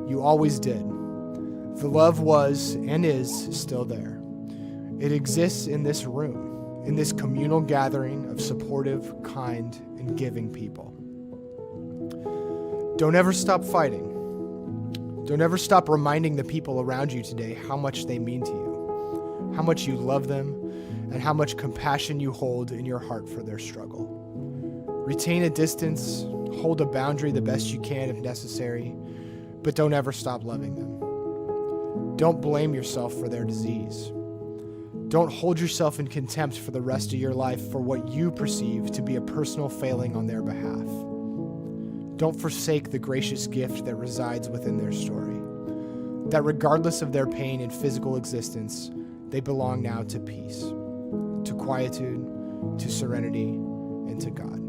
You always did. The love was and is still there. It exists in this room, in this communal gathering of supportive, kind, and giving people. Don't ever stop fighting. Don't ever stop reminding the people around you today how much they mean to you, how much you love them, and how much compassion you hold in your heart for their struggle. Retain a distance, hold a boundary the best you can if necessary, but don't ever stop loving them. Don't blame yourself for their disease. Don't hold yourself in contempt for the rest of your life for what you perceive to be a personal failing on their behalf. Don't forsake the gracious gift that resides within their story, that regardless of their pain and physical existence, they belong now to peace, to quietude, to serenity, and to God.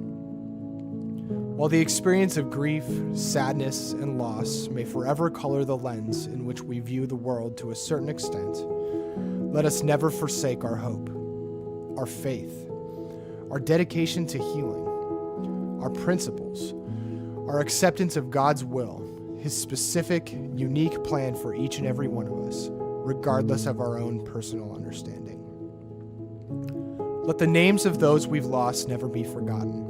While the experience of grief, sadness, and loss may forever color the lens in which we view the world to a certain extent, let us never forsake our hope, our faith, our dedication to healing, our principles, our acceptance of God's will, His specific, unique plan for each and every one of us, regardless of our own personal understanding. Let the names of those we've lost never be forgotten.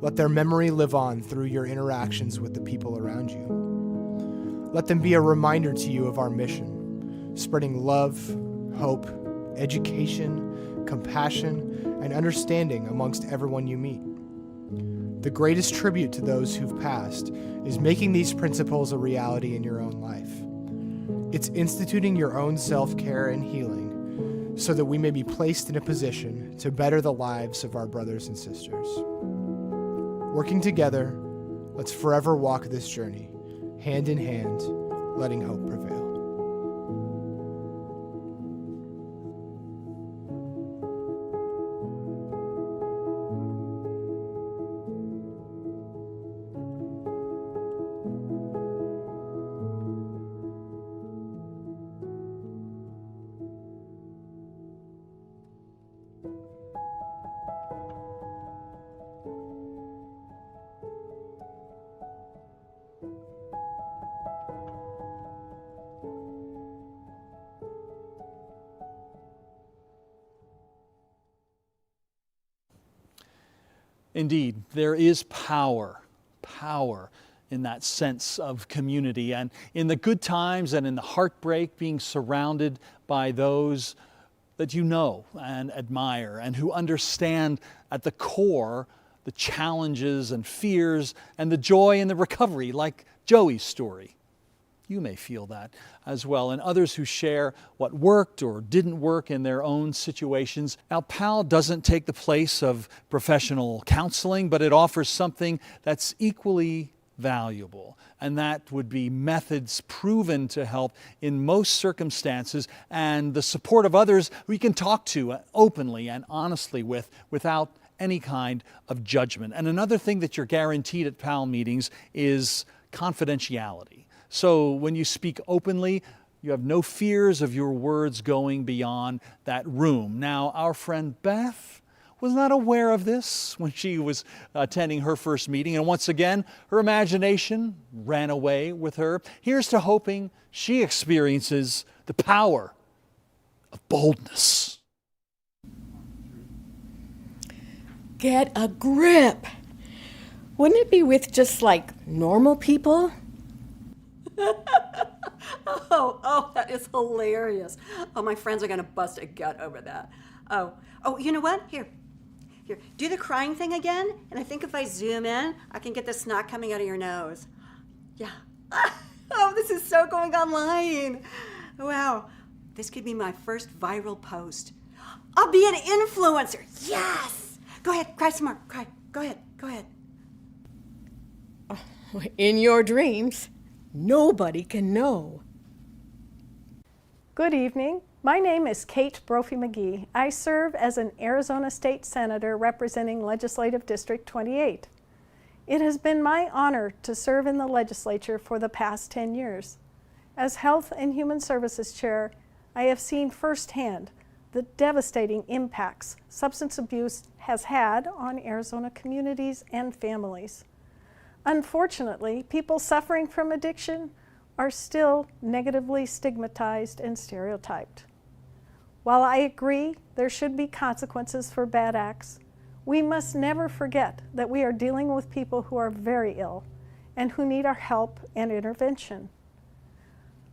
Let their memory live on through your interactions with the people around you. Let them be a reminder to you of our mission, spreading love, hope, education, compassion, and understanding amongst everyone you meet. The greatest tribute to those who've passed is making these principles a reality in your own life. It's instituting your own self-care and healing so that we may be placed in a position to better the lives of our brothers and sisters. Working together, let's forever walk this journey, hand in hand, letting hope prevail. Indeed, there is power in that sense of community, and in the good times and in the heartbreak, being surrounded by those that you know and admire and who understand at the core the challenges and fears and the joy and the recovery, like Joey's story. You may feel that as well, and others who share what worked or didn't work in their own situations. Now, PAL doesn't take the place of professional counseling, but it offers something that's equally valuable, and that would be methods proven to help in most circumstances and the support of others we can talk to openly and honestly without any kind of judgment. And another thing that you're guaranteed at PAL meetings is confidentiality. So when you speak openly, you have no fears of your words going beyond that room. Now, our friend Beth was not aware of this when she was attending her first meeting, and once again, her imagination ran away with her. Here's to hoping she experiences the power of boldness. Get a grip. Wouldn't it be with just like normal people? Oh, that is hilarious. Oh, my friends are going to bust a gut over that. Oh, you know what? Here, do the crying thing again, and I think if I zoom in, I can get the snot coming out of your nose. Yeah. Oh, this is so going online. Wow, this could be my first viral post. I'll be an influencer. Yes. Go ahead, cry some more. Cry. Go ahead. In your dreams. Nobody can know. Good evening. My name is Kate Brophy-McGee. I serve as an Arizona State Senator representing Legislative District 28. It has been my honor to serve in the legislature for the past 10 years. As Health and Human Services Chair, I have seen firsthand the the devastating impacts substance abuse has had on Arizona communities and families. Unfortunately, people suffering from addiction are still negatively stigmatized and stereotyped. While I agree there should be consequences for bad acts, we must never forget that we are dealing with people who are very ill and who need our help and intervention.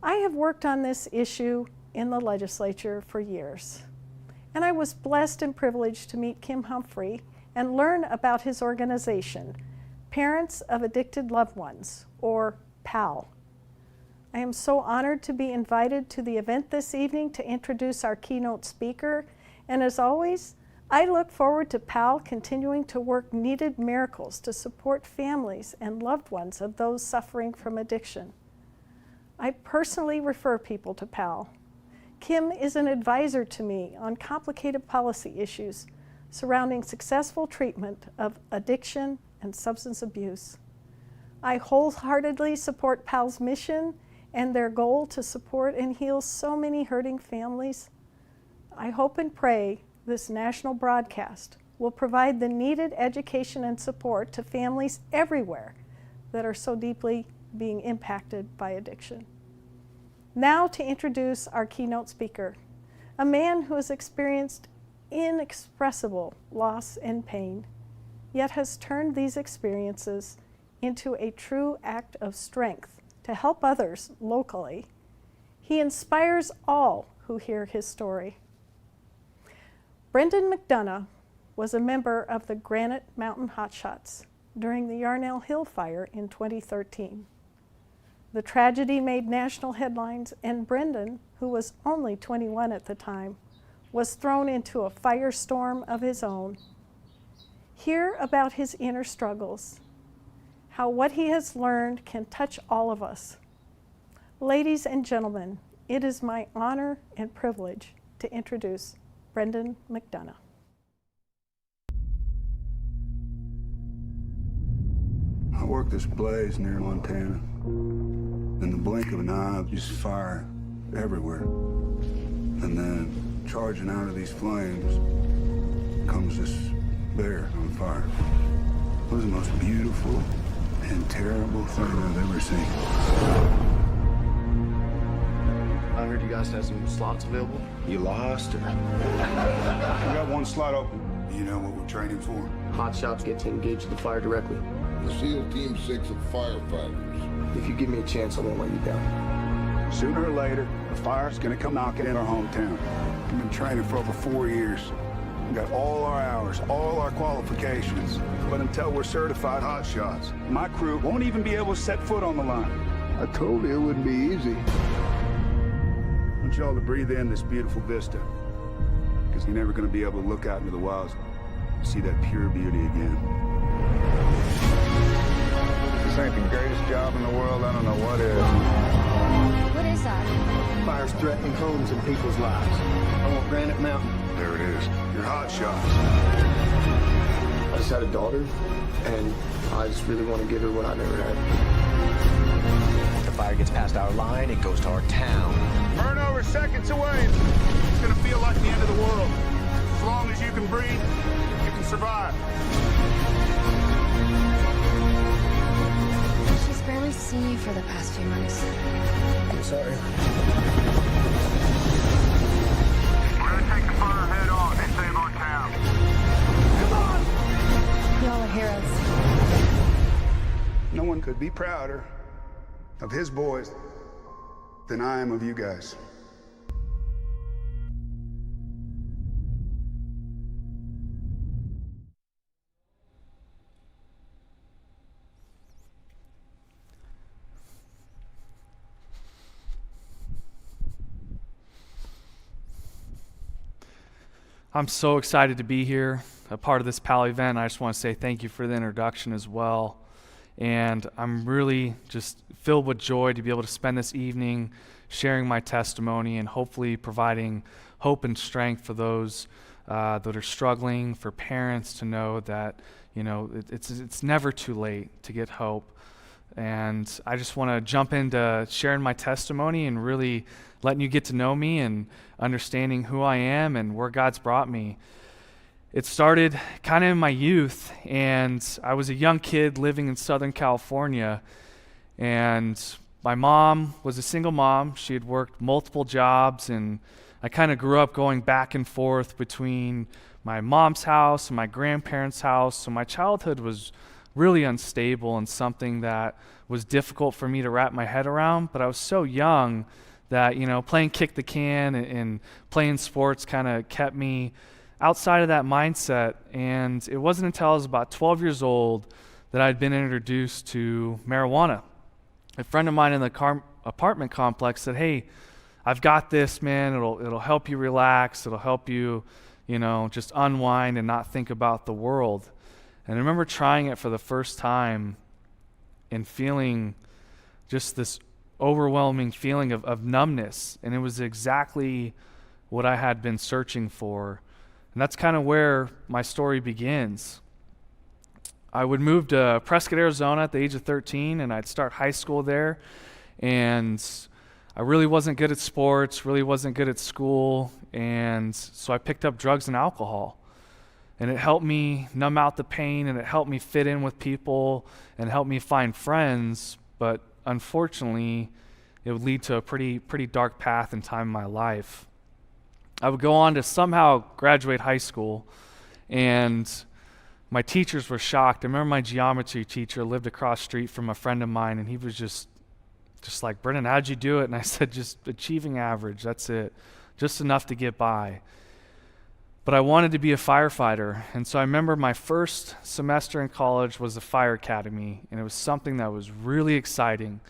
I have worked on this issue in the legislature for years, and I was blessed and privileged to meet Kim Humphrey and learn about his organization, Parents of Addicted Loved Ones, or PAL. I am so honored to be invited to the event this evening to introduce our keynote speaker, and as always, I look forward to PAL continuing to work needed miracles to support families and loved ones of those suffering from addiction. I personally refer people to PAL. Kim is an advisor to me on complicated policy issues surrounding successful treatment of addiction and substance abuse. I wholeheartedly support PAL's mission and their goal to support and heal so many hurting families. I hope and pray this national broadcast will provide the needed education and support to families everywhere that are so deeply being impacted by addiction. Now to introduce our keynote speaker, a man who has experienced inexpressible loss and pain, yet has turned these experiences into a true act of strength to help others locally. He inspires all who hear his story. Brendan McDonough was a member of the Granite Mountain Hotshots during the Yarnell Hill fire in 2013. The tragedy made national headlines, and Brendan, who was only 21 at the time, was thrown into a firestorm of his own. Hear about his inner struggles, how what he has learned can touch all of us. Ladies and gentlemen, it is my honor and privilege to introduce Brendan McDonough. I worked this blaze near Montana. In the blink of an eye, just fire everywhere. And then, charging out of these flames, comes this bear on fire. It was the most beautiful and terrible thing I've ever seen. I heard you guys had some slots available. You lost, or? We got one slot open. You know what we're training for? Hot shots get to engage the fire directly. The SEAL Team 6 of firefighters. If you give me a chance, I won't let you down. Sooner or later, the fire's gonna come knocking in our hometown. We've been training for over 4 years. We got all our hours, all our qualifications. But until we're certified hotshots, my crew won't even be able to set foot on the line. I told you it wouldn't be easy. I want y'all to breathe in this beautiful vista, because you're never gonna be able to look out into the wilds and see that pure beauty again. This ain't the greatest job in the world. I don't know what is. What is that? Fire's threatening homes and people's lives. I want Granite Mountain. There it is. Your hot shots. I just had a daughter, and I just really want to give her what I never had. If the fire gets past our line, it goes to our town. Burn over seconds away. It's gonna feel like the end of the world. As long as you can breathe, you can survive. She's barely seen you for the past few months. I'm sorry. We're gonna take the fire head on and save our town. Come on! Y'all are heroes. No one could be prouder of his boys than I am of you guys. I'm so excited to be here, a part of this PAL event. I just want to say thank you for the introduction as well. And I'm really just filled with joy to be able to spend this evening sharing my testimony and hopefully providing hope and strength for those that are struggling, for parents to know that, you know, it's never too late to get hope. And I just want to jump into sharing my testimony and really letting you get to know me and understanding who I am and where God's brought me. It started kind of in my youth, and I was a young kid living in Southern California, and my mom was a single mom. She had worked multiple jobs, and I kind of grew up going back and forth between my mom's house and my grandparents' house, so my childhood was really unstable and something that was difficult for me to wrap my head around, but I was so young that, playing kick the can and playing sports kind of kept me outside of that mindset. And it wasn't until I was about 12 years old that I'd been introduced to marijuana. A friend of mine in the apartment complex said, "Hey, I've got this, man. It'll help you relax. It'll help you, just unwind and not think about the world." And I remember trying it for the first time and feeling just this overwhelming feeling of numbness. And it was exactly what I had been searching for. And that's kind of where my story begins. I would move to Prescott, Arizona at the age of 13, and I'd start high school there. And I really wasn't good at sports, really wasn't good at school. And so I picked up drugs and alcohol. And it helped me numb out the pain, and it helped me fit in with people, and helped me find friends. But unfortunately, it would lead to a pretty dark path and time in my life. I would go on to somehow graduate high school, and my teachers were shocked. I remember my geometry teacher lived across the street from a friend of mine, and he was just like, "Brennan, how'd you do it?" And I said, "Just achieving average, that's it. Just enough to get by." But I wanted to be a firefighter, and so I remember my first semester in college was the fire academy, and it was something that was really exciting.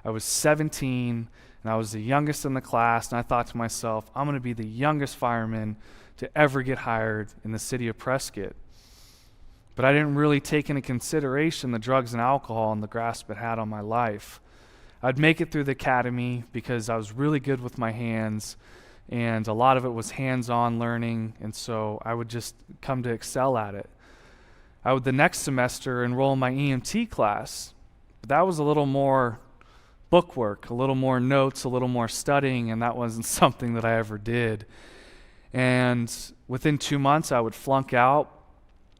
I was 17, and I was the youngest in the class, and I thought to myself, I'm going to be the youngest fireman to ever get hired in the city of Prescott. But I didn't really take into consideration the drugs and alcohol and the grasp it had on my life. I'd make it through the academy because I was really good with my hands, and a lot of it was hands-on learning, and so I would just come to excel at it. I would the next semester enroll in my EMT class, but that was a little more bookwork, a little more notes, a little more studying, and that wasn't something that I ever did. And within 2 months, I would flunk out,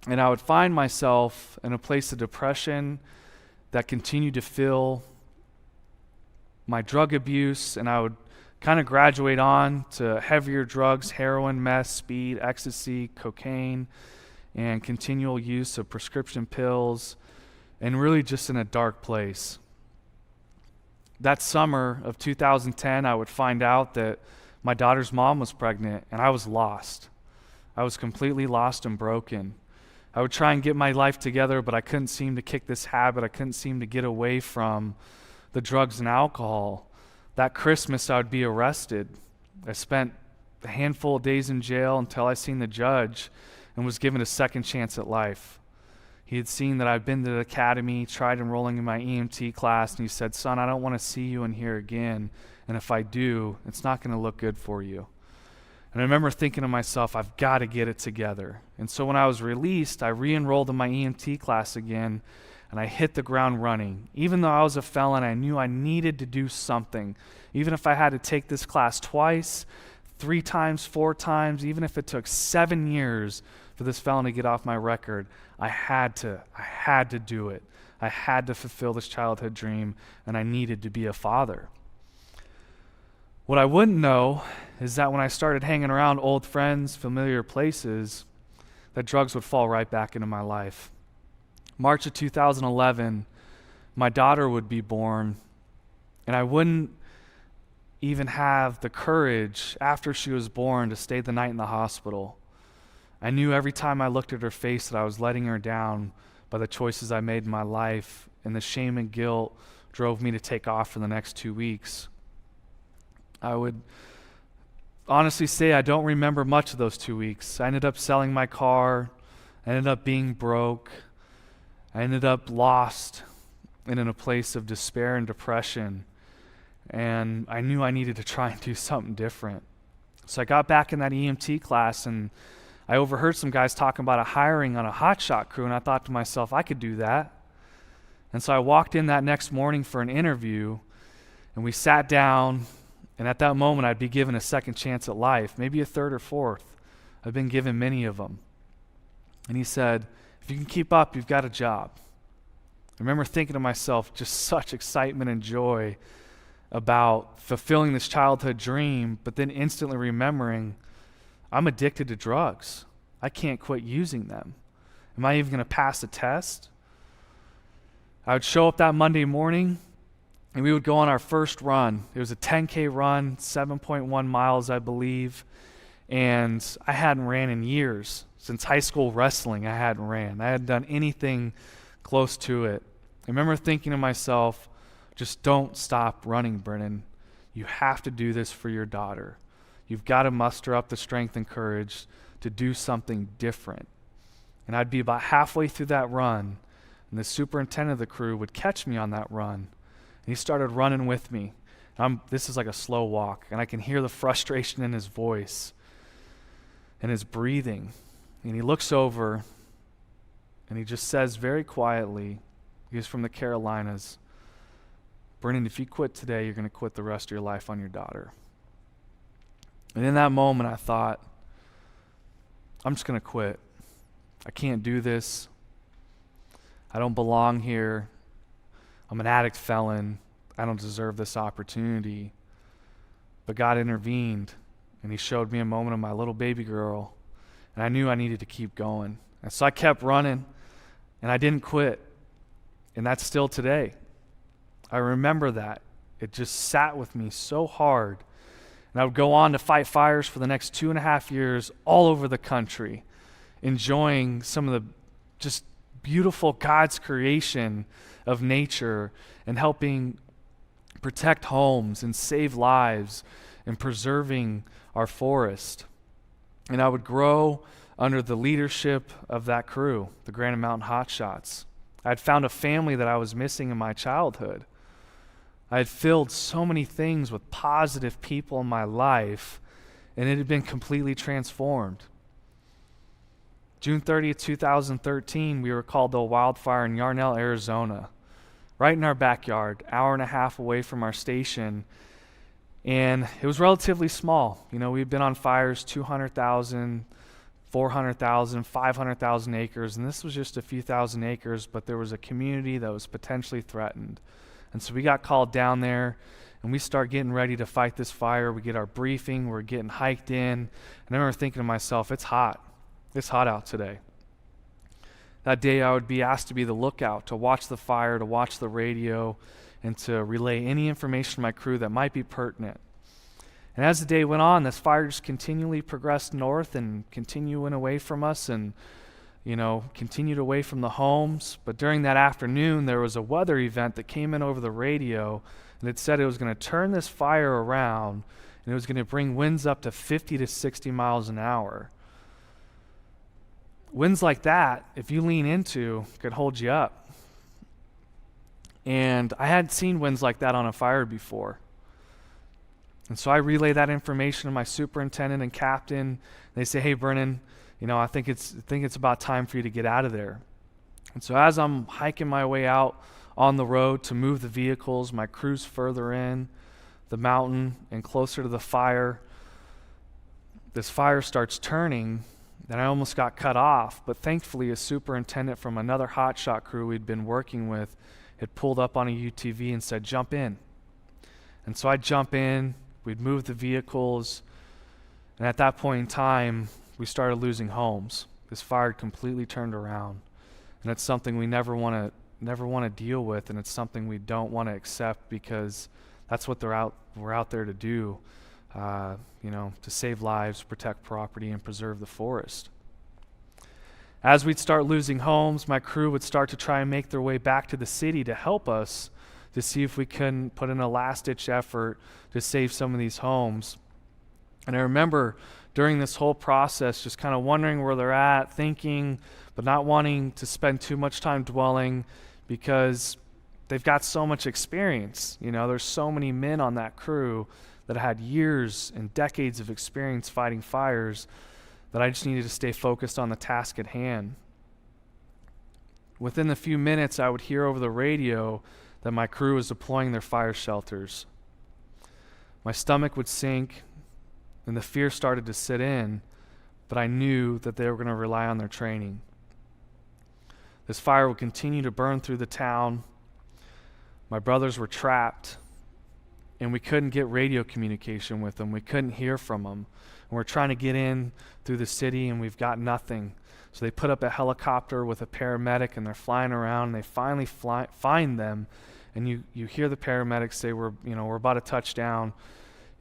and I would find myself in a place of depression that continued to fill my drug abuse, and I would kind of graduate on to heavier drugs, heroin, meth, speed, ecstasy, cocaine, and continual use of prescription pills, and really just in a dark place. That summer of 2010, I would find out that my daughter's mom was pregnant, and I was lost. I was completely lost and broken. I would try and get my life together, but I couldn't seem to kick this habit. I couldn't seem to get away from the drugs and alcohol. That Christmas, I would be arrested. I spent a handful of days in jail until I seen the judge and was given a second chance at life. He had seen that I'd been to the academy, tried enrolling in my EMT class, and he said, "Son, I don't want to see you in here again, and if I do, it's not going to look good for you." And I remember thinking to myself, I've got to get it together. And so when I was released, I re-enrolled in my EMT class again, and I hit the ground running. Even though I was a felon, I knew I needed to do something. Even if I had to take this class twice, 3 times, 4 times, even if it took 7 years for this felon to get off my record, I had to do it. I had to fulfill this childhood dream, and I needed to be a father. What I wouldn't know is that when I started hanging around old friends, familiar places, that drugs would fall right back into my life. March of 2011, my daughter would be born, and I wouldn't even have the courage after she was born to stay the night in the hospital. I knew every time I looked at her face that I was letting her down by the choices I made in my life, and the shame and guilt drove me to take off for the next 2 weeks. I would honestly say I don't remember much of those 2 weeks. I ended up selling my car. I ended up being broke. I ended up lost and in a place of despair and depression. And I knew I needed to try and do something different. So I got back in that EMT class, and I overheard some guys talking about a hiring on a hotshot crew, and I thought to myself, I could do that. And so I walked in that next morning for an interview, and we sat down, and at that moment I'd be given a second chance at life, maybe a third or fourth. I've been given many of them. And he said, if you can keep up, you've got a job. I remember thinking to myself, just such excitement and joy about fulfilling this childhood dream, but then instantly remembering, I'm addicted to drugs. I can't quit using them. Am I even going to pass a test? I would show up that Monday morning, and we would go on our first run. It was a 10K run, 7.1 miles, I believe, and I hadn't ran in years. Since high school wrestling, I hadn't ran. I hadn't done anything close to it. I remember thinking to myself, just don't stop running, Brennan. You have to do this for your daughter. You've got to muster up the strength and courage to do something different. And I'd be about halfway through that run, and the superintendent of the crew would catch me on that run. And he started running with me. This is like a slow walk, and I can hear the frustration in his voice and his breathing. And he looks over, and he just says very quietly, he's from the Carolinas, Brennan, if you quit today, you're going to quit the rest of your life on your daughter. And in that moment, I thought, I'm just going to quit. I can't do this. I don't belong here. I'm an addict felon. I don't deserve this opportunity. But God intervened, and he showed me a moment of my little baby girl, and I knew I needed to keep going. And so I kept running, and I didn't quit. And that's still today. I remember that. It just sat with me so hard. And I would go on to fight fires for the next 2.5 years all over the country, enjoying some of the just beautiful God's creation of nature and helping protect homes and save lives and preserving our forest. And I would grow under the leadership of that crew, the Granite Mountain Hotshots. I had found a family that I was missing in my childhood. I had filled so many things with positive people in my life, and it had been completely transformed. June 30th, 2013, we were called to a wildfire in Yarnell, Arizona, right in our backyard, hour and a half away from our station. And it was relatively small. You know, we'd been on fires 200,000, 400,000, 500,000 acres, and this was just a few thousand acres, but there was a community that was potentially threatened. And so we got called down there, and we start getting ready to fight this fire. We get our briefing, we're getting hiked in, and I remember thinking to myself, it's hot. It's hot out today. That day I would be asked to be the lookout, to watch the fire, to watch the radio, and to relay any information to my crew that might be pertinent. And as the day went on, this fire just continually progressed north and continuing away from us and, you know, continued away from the homes. But during that afternoon, there was a weather event that came in over the radio, and it said it was going to turn this fire around, and it was going to bring winds up to 50 to 60 miles an hour. Winds like that, if you lean into, could hold you up. And I hadn't seen winds like that on a fire before. And so I relay that information to my superintendent and captain. They say, hey, Brennan, you know, I think it's about time for you to get out of there. And so as I'm hiking my way out on the road to move the vehicles, my crew's further in the mountain and closer to the fire, this fire starts turning, and I almost got cut off. But thankfully, a superintendent from another hotshot crew we'd been working with had pulled up on a UTV and said, jump in. And so I'd jump in, we'd move the vehicles, and at that point in time, we started losing homes. This fire had completely turned around, and it's something we never want to deal with, and it's something we don't want to accept because that's what we're out there to do, you know, to save lives, protect property, and preserve the forest. As we'd start losing homes, my crew would start to try and make their way back to the city to help us to see if we couldn't put in a last-ditch effort to save some of these homes. And I remember during this whole process just kind of wondering where they're at, thinking, but not wanting to spend too much time dwelling because they've got so much experience. You know, there's so many men on that crew that had years and decades of experience fighting fires that I just needed to stay focused on the task at hand. Within a few minutes, I would hear over the radio that my crew was deploying their fire shelters. My stomach would sink, and the fear started to sit in, but I knew that they were going to rely on their training. This fire would continue to burn through the town. My brothers were trapped, and we couldn't get radio communication with them. We couldn't hear from them. And we're trying to get in through the city, and we've got nothing. So they put up a helicopter with a paramedic, and they're flying around, and they finally find them. And you hear the paramedics say, we're about to touch down.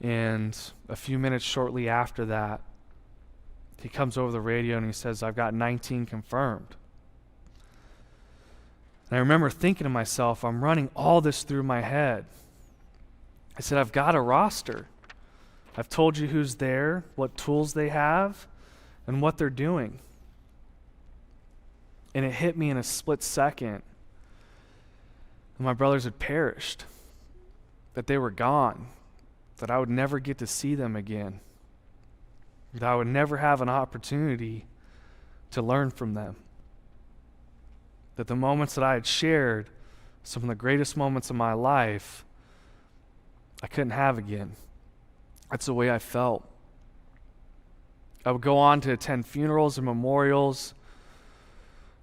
And a few minutes shortly after that, he comes over the radio and he says, I've got 19 confirmed. And I remember thinking to myself, I'm running all this through my head. I said, I've got a roster. I've told you who's there, what tools they have, and what they're doing. And it hit me in a split second. And my brothers had perished, that they were gone, that I would never get to see them again, that I would never have an opportunity to learn from them, that the moments that I had shared, some of the greatest moments of my life, I couldn't have again. That's the way I felt. I would go on to attend funerals and memorials.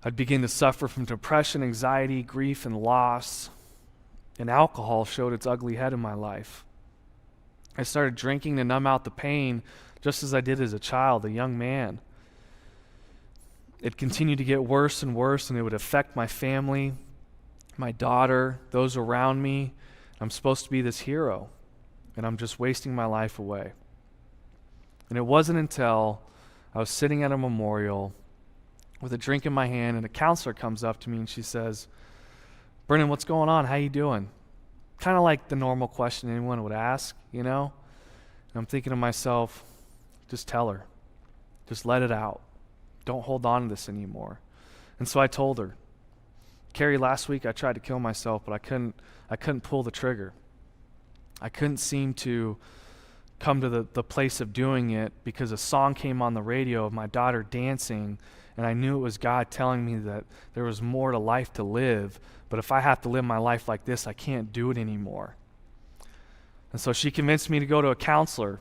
I'd begin to suffer from depression, anxiety, grief, and loss. And alcohol showed its ugly head in my life. I started drinking to numb out the pain, just as I did as a child, a young man. It continued to get worse and worse, and it would affect my family, my daughter, those around me. I'm supposed to be this hero, and I'm just wasting my life away. And it wasn't until I was sitting at a memorial with a drink in my hand, and a counselor comes up to me and she says, Brennan, what's going on? How you doing? Kind of like the normal question anyone would ask, And I'm thinking to myself, just tell her. Just let it out. Don't hold on to this anymore. And so I told her, Carrie, last week I tried to kill myself, but I couldn't pull the trigger. I couldn't seem to come to the place of doing it because a song came on the radio of my daughter dancing, and I knew it was God telling me that there was more to life to live, but if I have to live my life like this, I can't do it anymore. And so she convinced me to go to a counselor.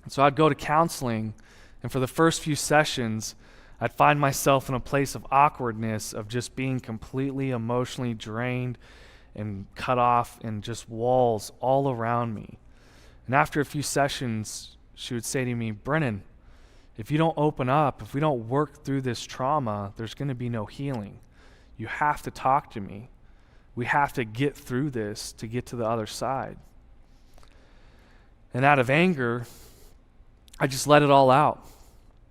And so I'd go to counseling, and for the first few sessions, I'd find myself in a place of awkwardness, of just being completely emotionally drained and cut off, and just walls all around me. And after a few sessions, she would say to me, Brennan, if you don't open up, if we don't work through this trauma, there's going to be no healing. You have to talk to me. We have to get through this to get to the other side. And out of anger, I just let it all out.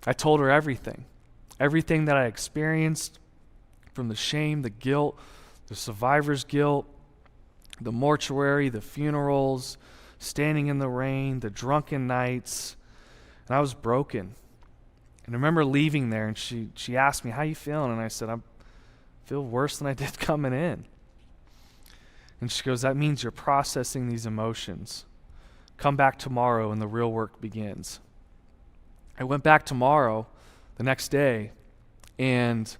I told her everything that I experienced, from the shame, the guilt, the survivor's guilt, the mortuary, the funerals, standing in the rain, the drunken nights, and I was broken. And I remember leaving there, and she asked me, how you feeling? And I said, I feel worse than I did coming in. And she goes, that means you're processing these emotions. Come back tomorrow and the real work begins. I went back tomorrow, the next day, and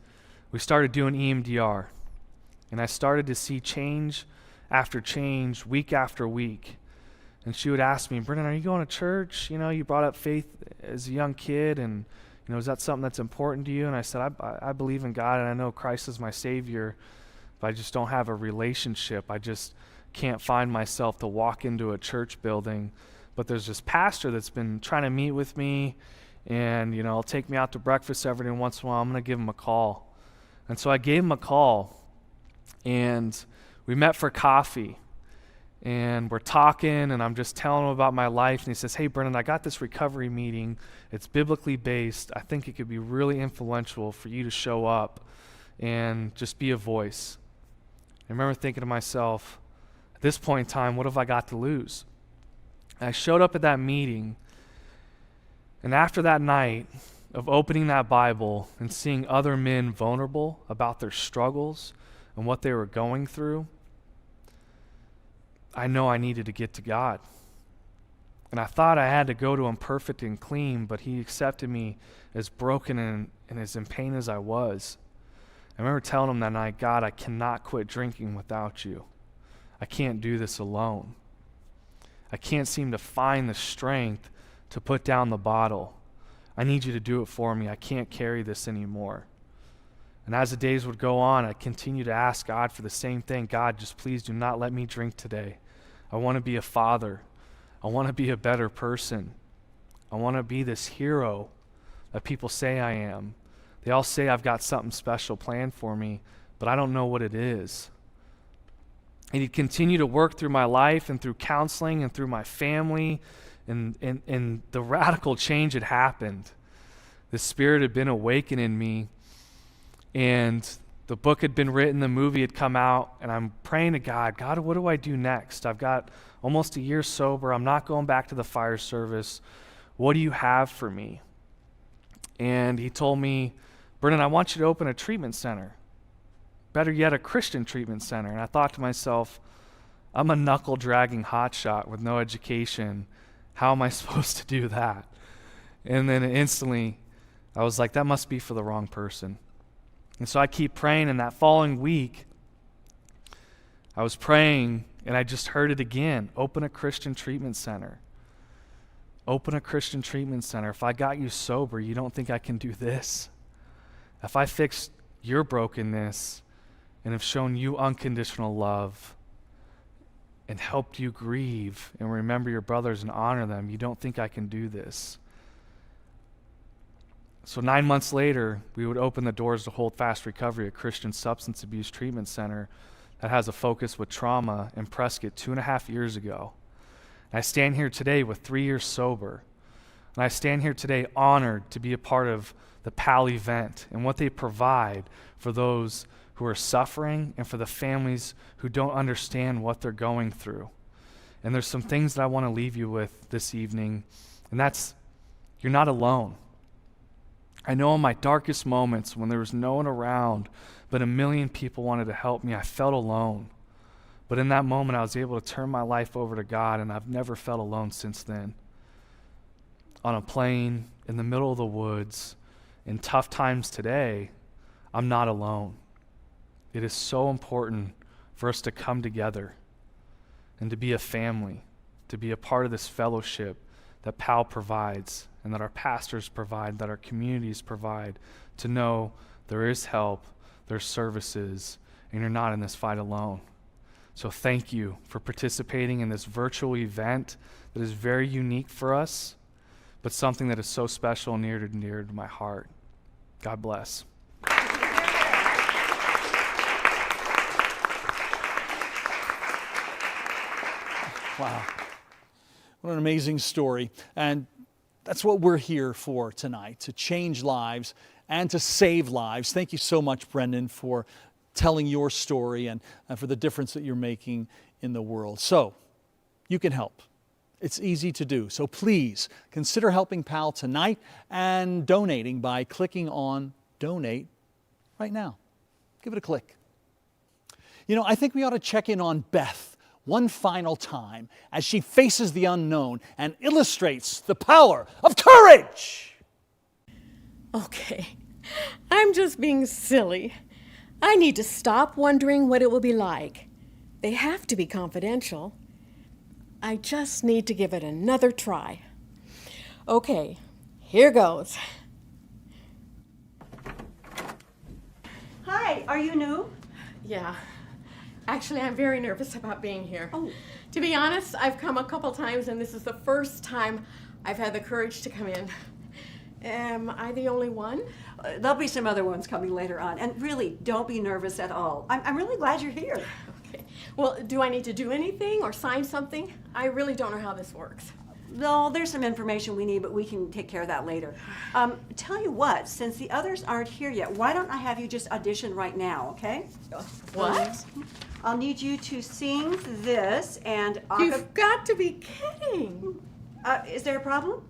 we started doing EMDR. And I started to see change after change, week after week. And she would ask me, Brennan, are you going to church? You brought up faith as a young kid, and is that something that's important to you? And I said, I believe in God, and I know Christ is my Savior, but I just don't have a relationship. I just can't find myself to walk into a church building. But there's this pastor that's been trying to meet with me, and he'll take me out to breakfast every once in a while. I'm going to give him a call. And so I gave him a call, and we met for coffee. And we're talking, and I'm just telling him about my life. And he says, hey, Brennan, I got this recovery meeting. It's biblically based. I think it could be really influential for you to show up and just be a voice. I remember thinking to myself, at this point in time, what have I got to lose? And I showed up at that meeting, and after that night of opening that Bible and seeing other men vulnerable about their struggles and what they were going through, I know I needed to get to God. And I thought I had to go to him perfect and clean, but he accepted me as broken and as in pain as I was. I remember telling him that night, God, I cannot quit drinking without you. I can't do this alone. I can't seem to find the strength to put down the bottle. I need you to do it for me. I can't carry this anymore. And as the days would go on, I continued to ask God for the same thing. God, just please do not let me drink today. I want to be a father. I want to be a better person. I want to be this hero that people say I am. They all say I've got something special planned for me, but I don't know what it is. And he'd continue to work through my life and through counseling and through my family, and the radical change had happened. The Spirit had been awakened in me, and the book had been written, the movie had come out, and I'm praying to God, God, what do I do next? I've got almost a year sober. I'm not going back to the fire service. What do you have for me? And he told me, Brennan, I want you to open a treatment center. Better yet, a Christian treatment center. And I thought to myself, I'm a knuckle-dragging hotshot with no education. How am I supposed to do that? And then instantly, I was like, that must be for the wrong person. And so I keep praying, and that following week, I was praying, and I just heard it again. Open a Christian treatment center. Open a Christian treatment center. If I got you sober, you don't think I can do this? If I fixed your brokenness and have shown you unconditional love and helped you grieve and remember your brothers and honor them, you don't think I can do this? So 9 months later, we would open the doors to Hold Fast Recovery, a Christian substance abuse treatment center that has a focus with trauma in Prescott 2.5 years ago. And I stand here today with 3 years sober. And I stand here today honored to be a part of the PAL event and what they provide for those who are suffering and for the families who don't understand what they're going through. And there's some things that I want to leave you with this evening, and that's, you're not alone. I know in my darkest moments when there was no one around, but 1 million people wanted to help me, I felt alone. But in that moment, I was able to turn my life over to God, and I've never felt alone since then. On a plane, in the middle of the woods, in tough times today, I'm not alone. It is so important for us to come together and to be a family, to be a part of this fellowship that PAL provides and that our pastors provide, that our communities provide, to know there is help, there's services, and you're not in this fight alone. So thank you for participating in this virtual event that is very unique for us, but something that is so special and near to my heart. God bless. Wow. What an amazing story. And that's what we're here for tonight, to change lives and to save lives. Thank you so much, Brendan, for telling your story and for the difference that you're making in the world. So, you can help. It's easy to do. So please consider helping PAL tonight and donating by clicking on Donate right now. Give it a click. You know, I think we ought to check in on Beth one final time as she faces the unknown and illustrates the power of courage. Okay, I'm just being silly. I need to stop wondering what it will be like. They have to be confidential. I just need to give it another try. Okay, here goes. Hi, are you new? Yeah. Actually, I'm very nervous about being here. Oh. To be honest, I've come a couple times, and this is the first time I've had the courage to come in. Am I the only one? There'll be some other ones coming later on. And really, don't be nervous at all. I'm really glad you're here. Okay. Well, do I need to do anything or sign something? I really don't know how this works. No, there's some information we need, but we can take care of that later. Tell you what, since the others aren't here yet, why don't I have you just audition right now, okay? What? I'll need you to sing this and... You've got to be kidding. Is there a problem?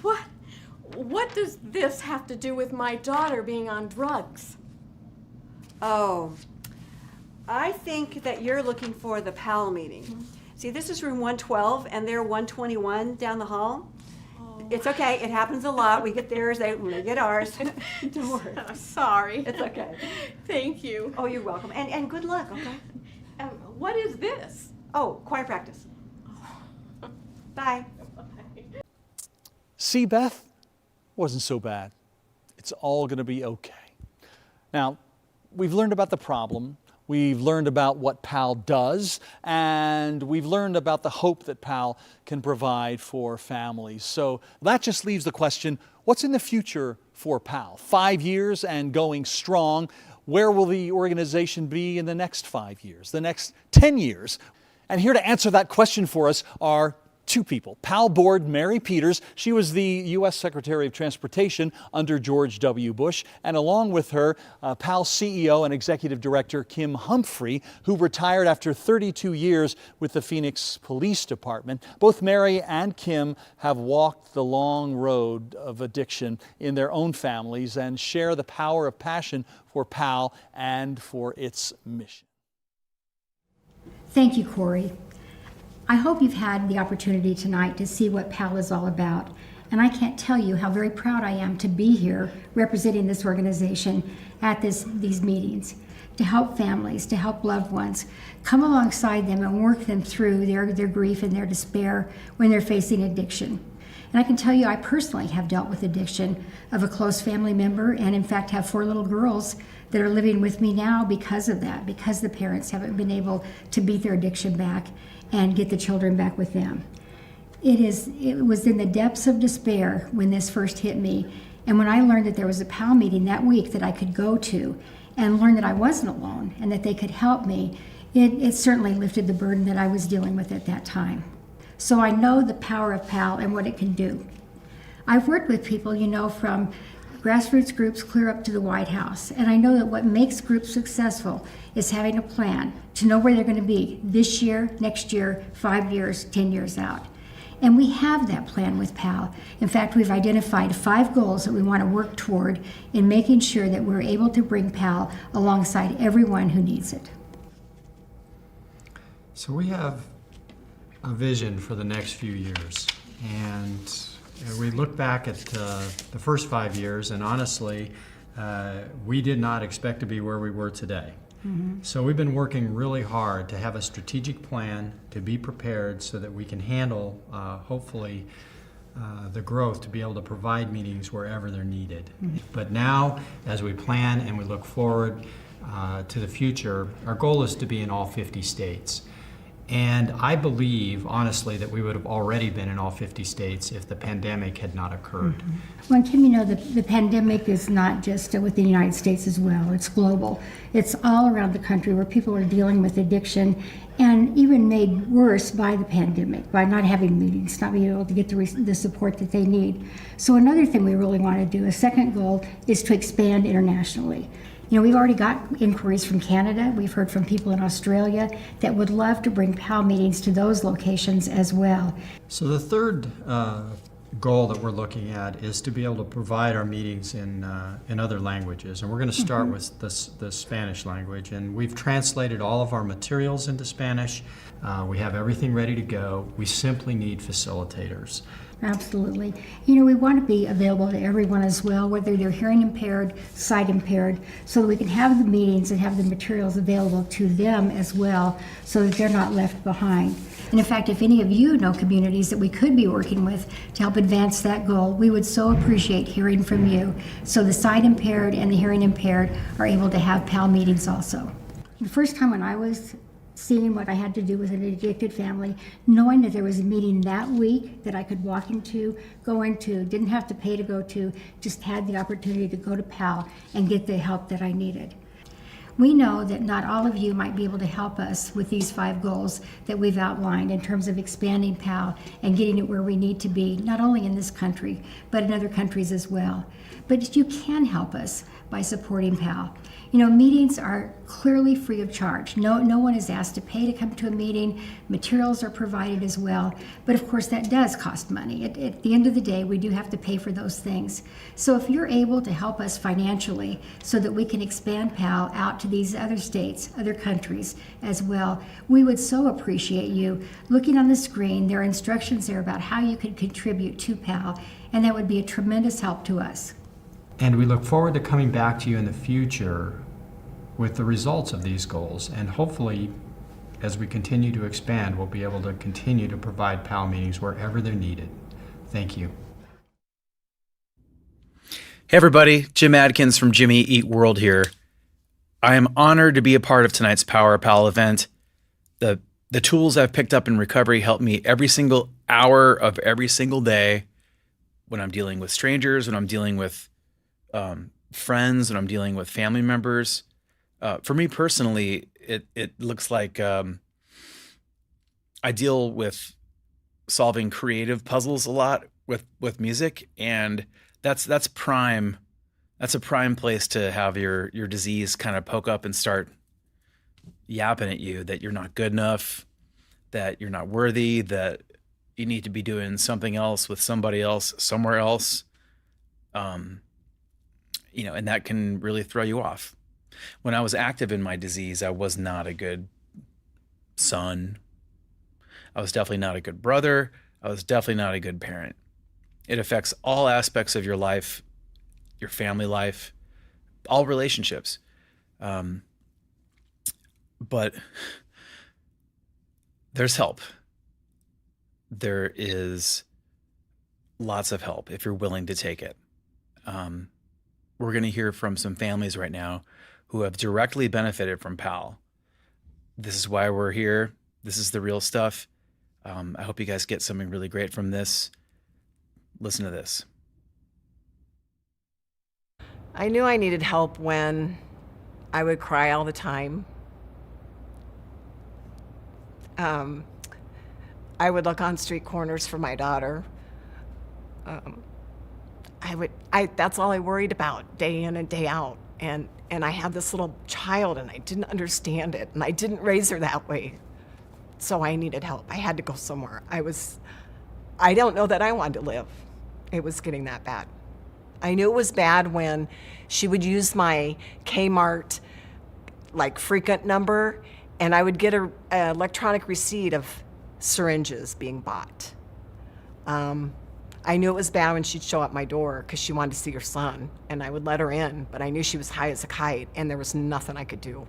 What? What does this have to do with my daughter being on drugs? Oh, I think that you're looking for the PAL meeting. See, this is room 112, and they're 121 down the hall. Oh. It's okay. It happens a lot. We get theirs, they get ours. Don't worry. Sorry. It's okay. Thank you. Oh, you're welcome. And good luck, okay? What is this? Oh, choir practice. Bye. See, Beth? Wasn't so bad. It's all going to be okay. Now, we've learned about the problem. We've learned about what PAL does, and we've learned about the hope that PAL can provide for families. So that just leaves the question, what's in the future for PAL? 5 years and going strong. Where will the organization be in the next 5 years, the next 10 years? And here to answer that question for us are two people. PAL Board Mary Peters, she was the U.S. Secretary of Transportation under George W. Bush, and along with her, PAL CEO and Executive Director Kim Humphrey, who retired after 32 years with the Phoenix Police Department. Both Mary and Kim have walked the long road of addiction in their own families and share the power of passion for PAL and for its mission. Thank you, Cory. I hope you've had the opportunity tonight to see what PAL is all about. And I can't tell you how very proud I am to be here representing this organization at these meetings, to help families, to help loved ones, come alongside them and work them through their grief and their despair when they're facing addiction. And I can tell you I personally have dealt with addiction of a close family member, and in fact have 4 little girls that are living with me now because of that, because the parents haven't been able to beat their addiction back and get the children back with them. It was in the depths of despair when this first hit me, and when I learned that there was a PAL meeting that week that I could go to and learn that I wasn't alone and that they could help me, it certainly lifted the burden that I was dealing with at that time. So I know the power of PAL and what it can do. I've worked with people, from grassroots groups clear up to the White House, and I know that what makes groups successful is having a plan to know where they're going to be this year, next year, 5 years, 10 years out. And we have that plan with PAL. In fact, we've identified 5 goals that we want to work toward in making sure that we're able to bring PAL alongside everyone who needs it. So we have a vision for the next few years, and we look back at the first 5 years, and honestly, we did not expect to be where we were today. Mm-hmm. So we've been working really hard to have a strategic plan, to be prepared so that we can handle, hopefully, the growth to be able to provide meetings wherever they're needed. Mm-hmm. But now, as we plan and we look forward to the future, our goal is to be in all 50 states. And I believe, honestly, that we would have already been in all 50 states if the pandemic had not occurred. Mm-hmm. Well, Kim, the pandemic is not just within the United States as well. It's global. It's all around the country where people are dealing with addiction, and even made worse by the pandemic, by not having meetings, not being able to get the support that they need. So another thing we really want to do, a second goal, is to expand internationally. We've already got inquiries from Canada. We've heard from people in Australia that would love to bring PAL meetings to those locations as well. So the third goal that we're looking at is to be able to provide our meetings in other languages. And we're going to start with the Spanish language. And we've translated all of our materials into Spanish. We have everything ready to go. We simply need facilitators. Absolutely. We want to be available to everyone as well, whether they're hearing impaired, sight impaired, so that we can have the meetings and have the materials available to them as well, so that they're not left behind. And in fact, if any of you know communities that we could be working with to help advance that goal, we would so appreciate hearing from you, so the sight impaired and the hearing impaired are able to have PAL meetings also. The first time when I was seeing what I had to do with an addicted family, knowing that there was a meeting that week that I could walk into, go into, didn't have to pay to go to, just had the opportunity to go to PAL and get the help that I needed. We know that not all of you might be able to help us with these 5 goals that we've outlined in terms of expanding PAL and getting it where we need to be, not only in this country, but in other countries as well. But you can help us by supporting PAL. You know, meetings are clearly free of charge. No one is asked to pay to come to a meeting. Materials are provided as well. But of course, that does cost money. At the end of the day, we do have to pay for those things. So if you're able to help us financially so that we can expand PAL out to these other states, other countries as well, we would so appreciate you. Looking on the screen, there are instructions there about how you could contribute to PAL, and that would be a tremendous help to us. And we look forward to coming back to you in the future with the results of these goals. And hopefully, as we continue to expand, we'll be able to continue to provide PAL meetings wherever they're needed. Thank you. Hey everybody, Jim Adkins from Jimmy Eat World here. I am honored to be a part of tonight's Power PAL event. The tools I've picked up in recovery help me every single hour of every single day when I'm dealing with strangers, when I'm dealing with friends, when I'm dealing with family members. For me personally, it looks like I deal with solving creative puzzles a lot with music, and that's prime. That's a prime place to have your disease kind of poke up and start yapping at you that you're not good enough, that you're not worthy, that you need to be doing something else with somebody else somewhere else. You know, and that can really throw you off. When I was active in my disease, I was not a good son. I was definitely not a good brother. I was definitely not a good parent. It affects all aspects of your life, your family life, all relationships. But there's help. There is lots of help if you're willing to take it. We're going to hear from some families right now who have directly benefited from PAL. This is why we're here. This is the real stuff. I hope you guys get something really great from this. Listen to this. I knew I needed help when I would cry all the time. I would look on street corners for my daughter. That's all I worried about day in and day out. And I had this little child and I didn't understand it and I didn't raise her that way. So I needed help. I had to go somewhere. I don't know that I wanted to live. It was getting that bad. I knew it was bad when she would use my Kmart frequent number and I would get an electronic receipt of syringes being bought. I knew it was bad when she'd show up my door because she wanted to see her son, and I would let her in, but I knew she was high as a kite, and there was nothing I could do.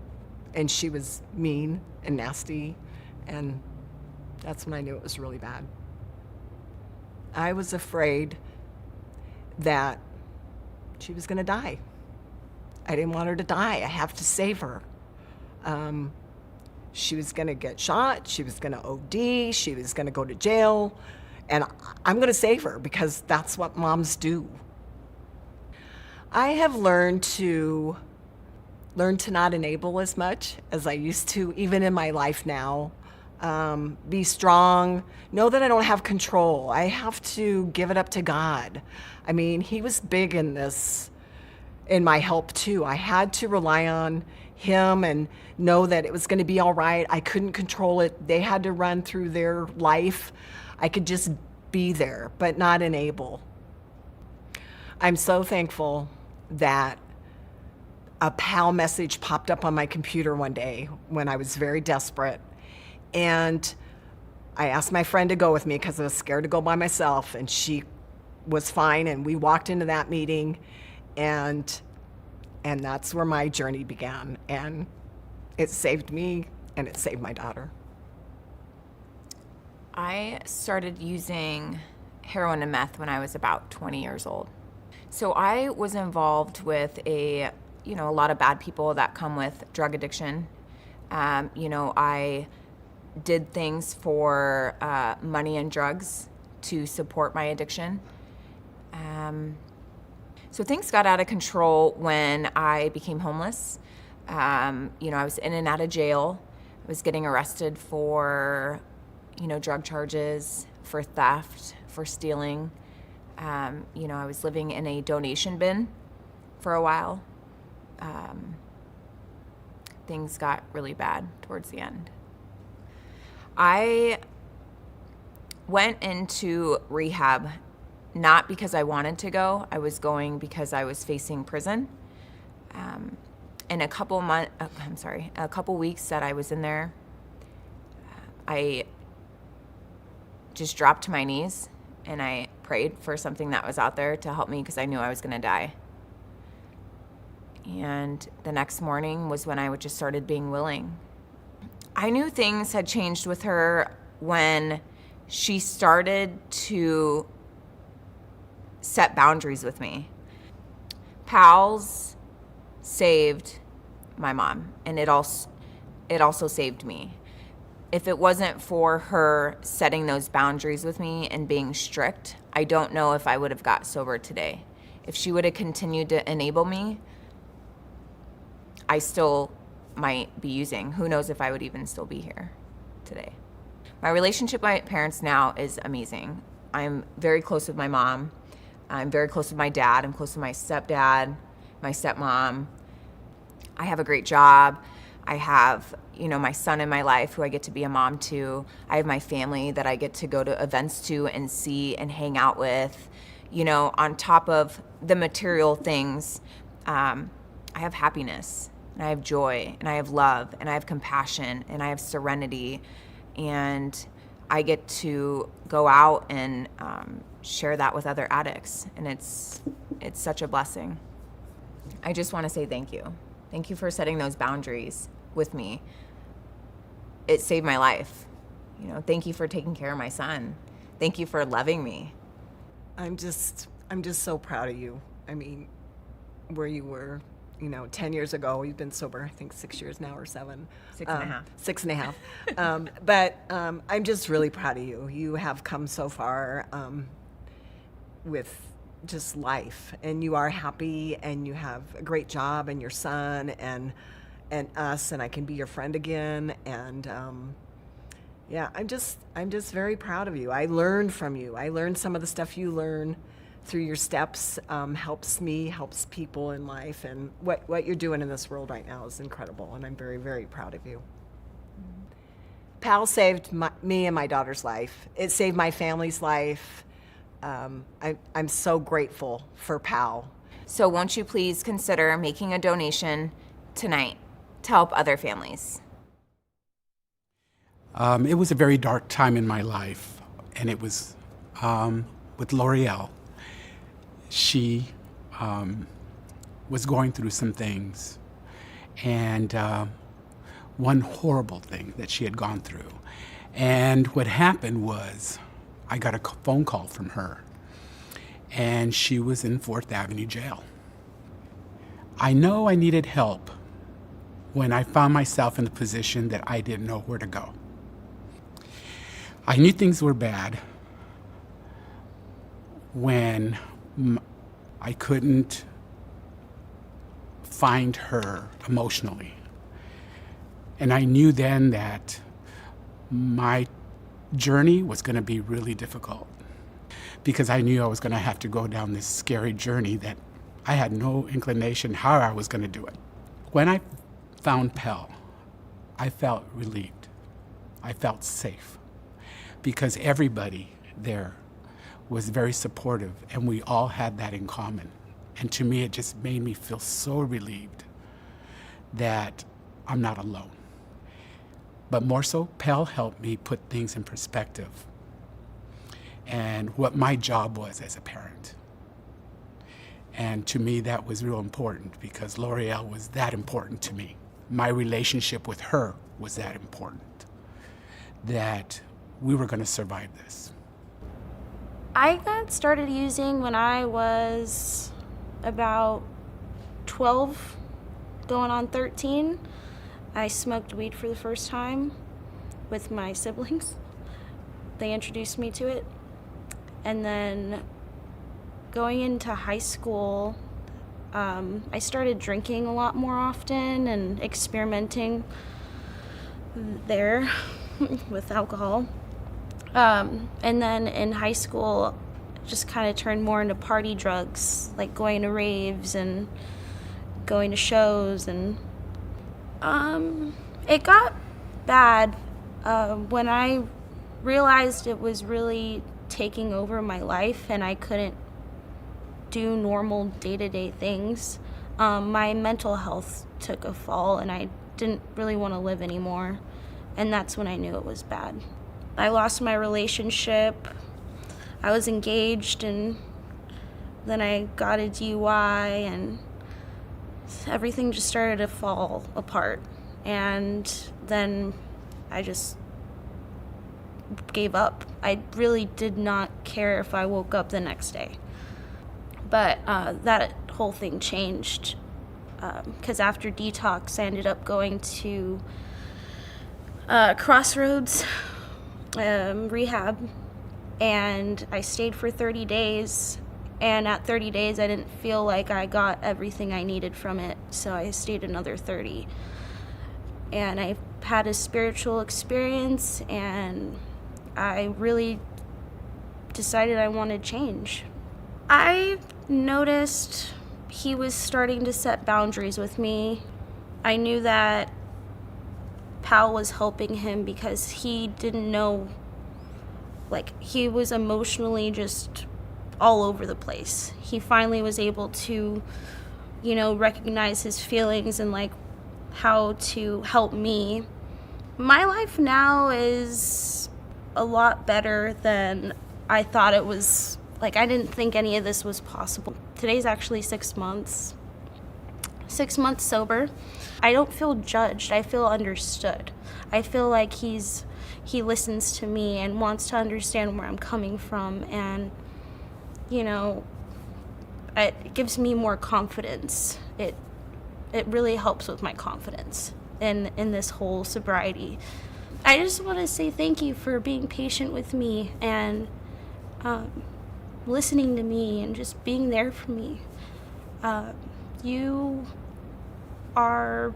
And she was mean and nasty, and that's when I knew it was really bad. I was afraid that she was gonna die. I didn't want her to die. I have to save her. She was gonna get shot, she was gonna OD, she was gonna go to jail, and I'm gonna save her because that's what moms do. I have learned to not enable as much as I used to, even in my life now. Be strong, know that I don't have control. I have to give it up to God. I mean, he was big in this, in my help too. I had to rely on him and know that it was gonna be all right. I couldn't control it. They had to run through their life. I could just be there, but not enable. I'm so thankful that a PAL message popped up on my computer one day when I was very desperate. And I asked my friend to go with me because I was scared to go by myself, and she was fine, and we walked into that meeting, and that's where my journey began, and it saved me and it saved my daughter. I started using heroin and meth when I was about 20 years old. So I was involved with a lot of bad people that come with drug addiction. I did things for money and drugs to support my addiction. So things got out of control when I became homeless. I was in and out of jail. I was getting arrested for, drug charges, for theft, for stealing. I was living in a donation bin for a while. things got really bad towards the end. I went into rehab not because I wanted to go. I was going because I was facing prison. In a couple weeks that I was in there, I just dropped to my knees and I prayed for something that was out there to help me because I knew I was going to die. And the next morning was when I just started being willing. I knew things had changed with her when she started to set boundaries with me. Pals saved my mom, and it also saved me. If it wasn't for her setting those boundaries with me and being strict, I don't know if I would have got sober today. If she would have continued to enable me, I still might be using. Who knows if I would even still be here today. My relationship with my parents now is amazing. I'm very close with my mom. I'm very close with my dad. I'm close with my stepdad, my stepmom. I have a great job. I have, my son in my life who I get to be a mom to. I have my family that I get to go to events to and see and hang out with. On top of the material things, I have happiness, and I have joy, and I have love, and I have compassion, and I have serenity, and I get to go out and share that with other addicts, and it's such a blessing. I just want to say thank you. Thank you for setting those boundaries with me. It saved my life. Thank you for taking care of my son. Thank you for loving me. I'm just so proud of you. I mean, where you were, 10 years ago. You've been sober, I think 6 years now or 7. 6.5. 6.5. But I'm just really proud of you. You have come so far with just life, and you are happy, and you have a great job, and your son, and us, and I can be your friend again, and I'm just very proud of you. I learned from you. I learned some of the stuff you learn through your steps. Helps me, helps people in life, and what you're doing in this world right now is incredible, and I'm very, very proud of you. Pal saved me and my daughter's life. It saved my family's life. I'm so grateful for Pal. So won't you please consider making a donation tonight to help other families? It was a very dark time in my life, and it was with L'Oreal. She was going through some things, and one horrible thing that she had gone through. And what happened was I got a phone call from her, and she was in 4th Avenue jail. I know I needed help when I found myself in the position that I didn't know where to go. I knew things were bad when I couldn't find her emotionally. And I knew then that my journey was going to be really difficult, because I knew I was going to have to go down this scary journey that I had no inclination how I was going to do it. When I found Pell, I felt relieved. I felt safe, because everybody there was very supportive, and we all had that in common. And to me, it just made me feel so relieved that I'm not alone. But more so, Pell helped me put things in perspective and what my job was as a parent. And to me, that was real important, because L'Oreal was that important to me. My relationship with her was that important, that we were going to survive this. I got started using when I was about 12, going on 13. I smoked weed for the first time with my siblings. They introduced me to it. And then going into high school, I started drinking a lot more often and experimenting there with alcohol. And then in high school, just kind of turned more into party drugs, like going to raves and going to shows, and it got bad when I realized it was really taking over my life and I couldn't do normal day-to-day things. My mental health took a fall and I didn't really want to live anymore, and that's when I knew it was bad. I lost my relationship. I was engaged, and then I got a DUI, and everything just started to fall apart. And then I just gave up. I really did not care if I woke up the next day. But that whole thing changed because after detox, I ended up going to Crossroads rehab, and I stayed for 30 days. And at 30 days, I didn't feel like I got everything I needed from it, so I stayed another 30. And I had a spiritual experience, and I really decided I wanted change. I noticed he was starting to set boundaries with me. I knew that Pal was helping him because he didn't know, like, he was emotionally just all over the place. He finally was able to, you know, recognize his feelings and like how to help me. My life now is a lot better than I thought it was. Like, I didn't think any of this was possible. Today's actually 6 months. 6 months sober. I don't feel judged. I feel understood. I feel like he listens to me and wants to understand where I'm coming from, and you know, it gives me more confidence. It really helps with my confidence in this whole sobriety. I just want to say thank you for being patient with me and listening to me and just being there for me. You are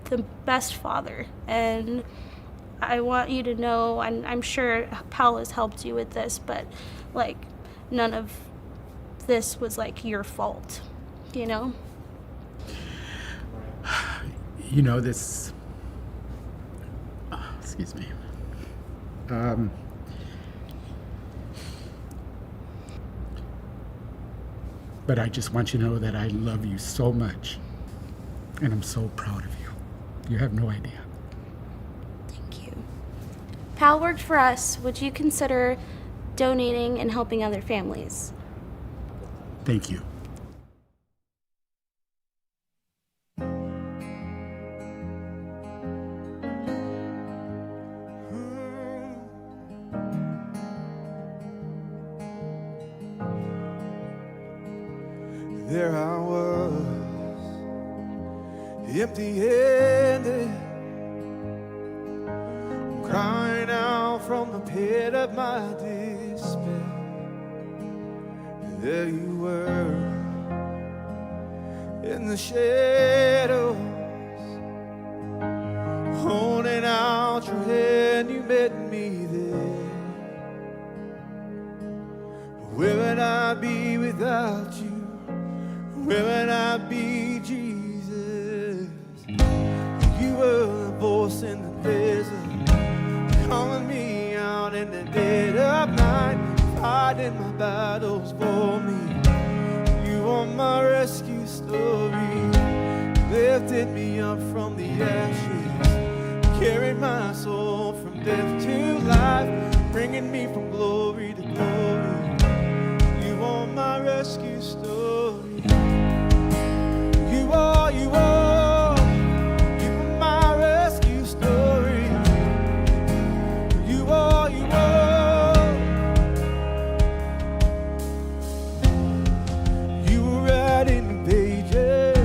the best father, and I want you to know, and I'm sure Pal has helped you with this, but like, none of this was like your fault, you know? You know, this, excuse me. But I just want you to know that I love you so much, and I'm so proud of you. You have no idea. Thank you. Pal worked for us. Would you consider donating and helping other families? Thank you. There I was, empty-handed, crying out from the pit of my despair. And there you were, in the shadows, holding out your hand. You met me there. Where would I be without you? Where would I be, Jesus? You were the voice in the desert, calling me out in the dead of night, fighting my battles for me. You are my rescue story, lifted me up from the ashes, carried my soul from death to life, bringing me from glory to glory. You are my rescue story. You are my rescue story. You are. You were writing the pages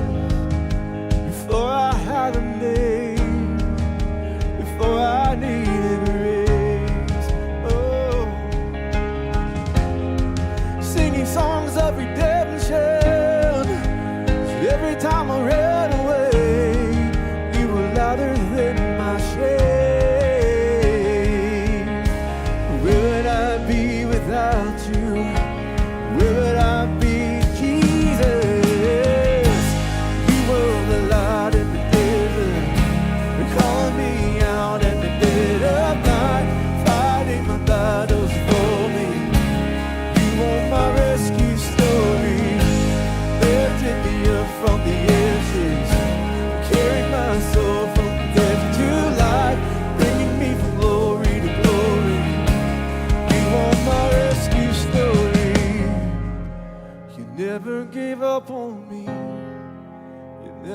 before I had a name, before I needed grace. Oh, singing songs of redemption.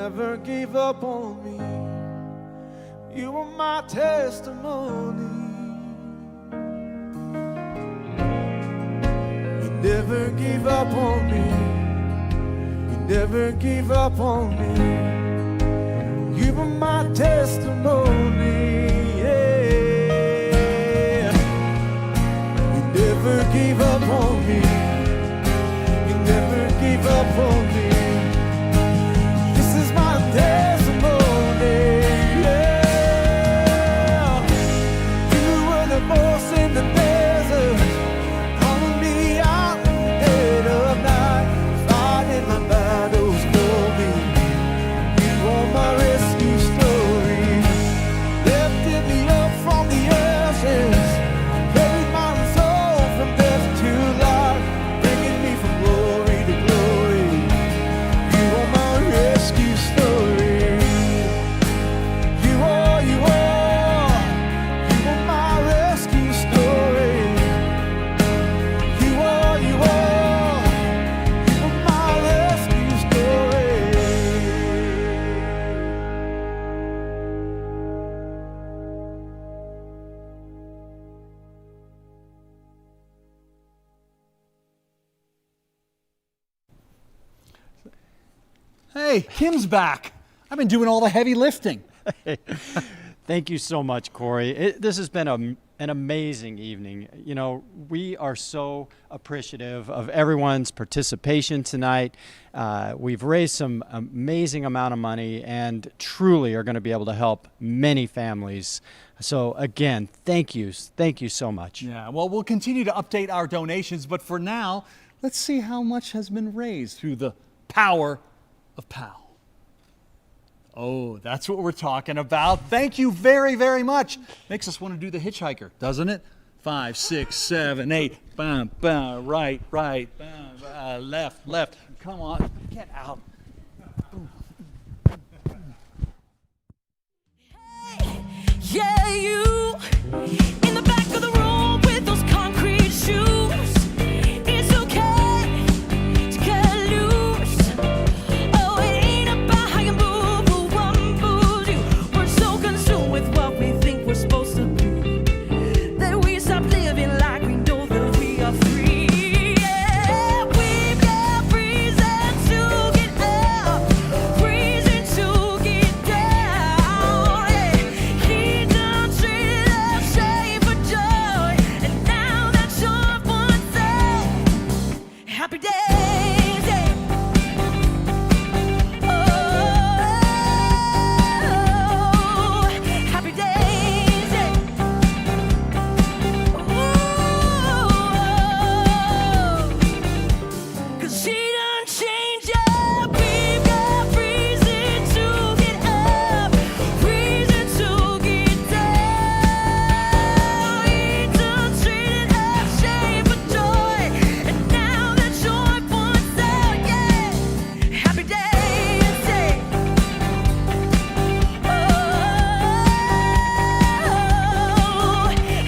never gave up on me. You were my testimony. You never gave up on me. You never gave up on me. You were my testimony. Yeah. You never gave up on me. You never gave up on me. This is my testimony. Yeah. You were the voice in the desert, calling me out in the dead of night, fighting my battles for me. You are my rescue story. Lifted me up from the ashes, carried my soul from death to life, bringing me from glory to glory. You are my rescue story. You are, you are my rescue story. You are, you are my rescue story. Hey, Kim's back. I've been doing all the heavy lifting. Thank you so much, Cory. This has been an amazing evening. You know, we are so appreciative of everyone's participation tonight. We've raised some amazing amount of money and truly are going to be able to help many families. So again, thank you so much. Yeah, well, we'll continue to update our donations, but for now, let's see how much has been raised through the power of PAL. Oh, that's what we're talking about. Thank you very, very much. Makes us want to do the hitchhiker, doesn't it? 5, 6, 7, 8. Bam, bam, right, bam, left. Come on, get out. Yeah, you in the back of the room with those concrete shoes. It's okay to get loose. Oh, it ain't about how you move or what moves you. We're so consumed with what we think we're supposed to be that we stop living like we know that we are free. Yeah, we've got reason to get up, reason to get down. Yeah. He done treated us shame for joy, and now that you're one day, happy days. Yeah. Oh, happy days. Yeah. Ooh, 'cause she done changed up. We've got reason to get up, reason to get down. He done treated us shame for joy, and now that joy points out, yeah, happy days. Yeah. Oh,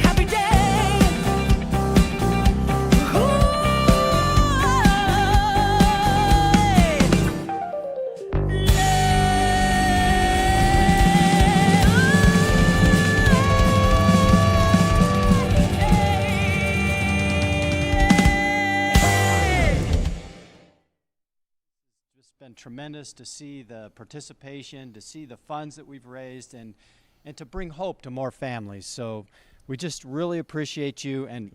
happy days. It's been tremendous to see the participation, to see the funds that we've raised, and to bring hope to more families. So we just really appreciate you. And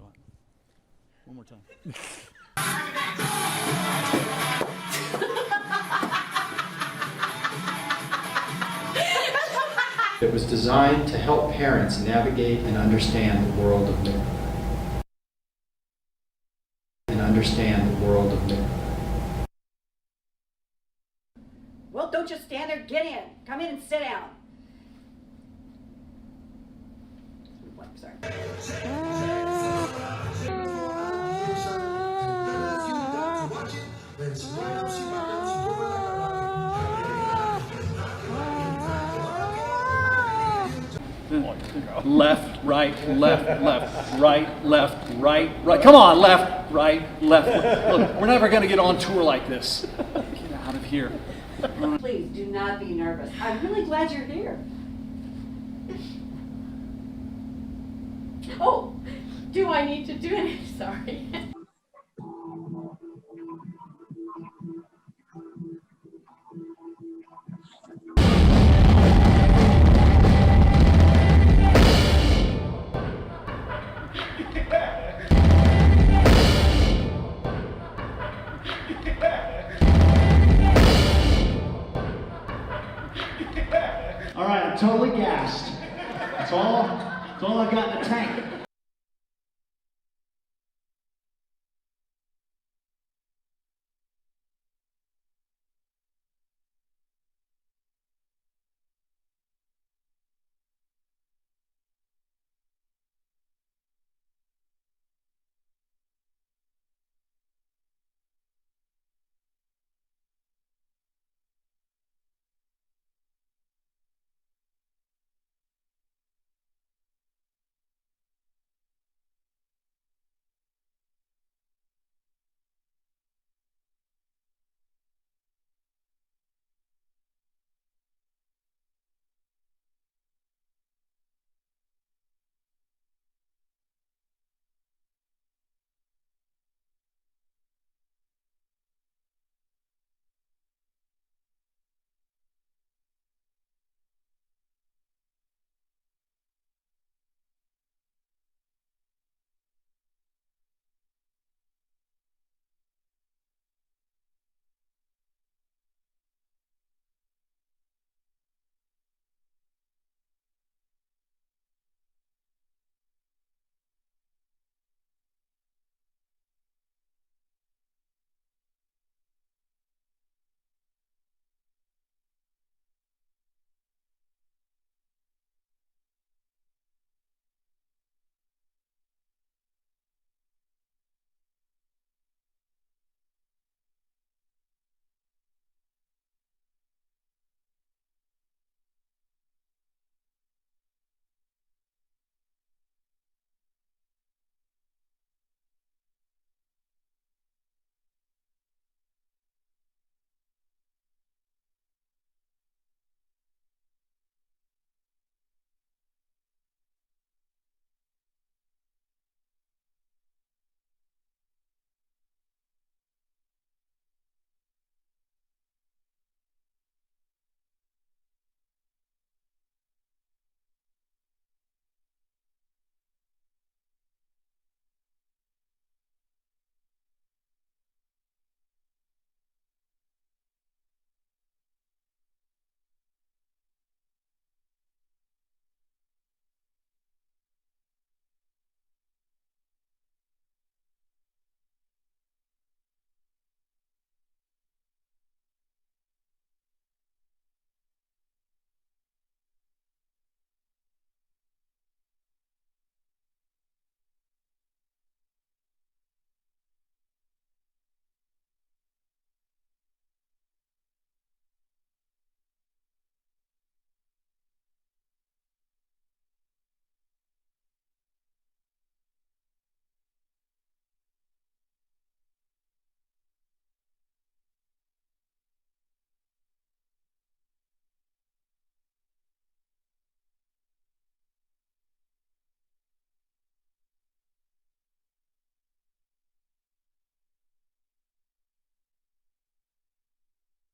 One more time. it was designed to help parents navigate and understand the world of new. Well, don't just stand there. Get in. Come in and sit down. Sorry. Left, right, right. Come on, left, right, left. Look, we're never going to get on tour like this. Get out of here. Please do not be nervous. I'm really glad you're here. Oh, do I need to do it? Sorry. All right, I'm totally gassed. That's all I've got in the tank.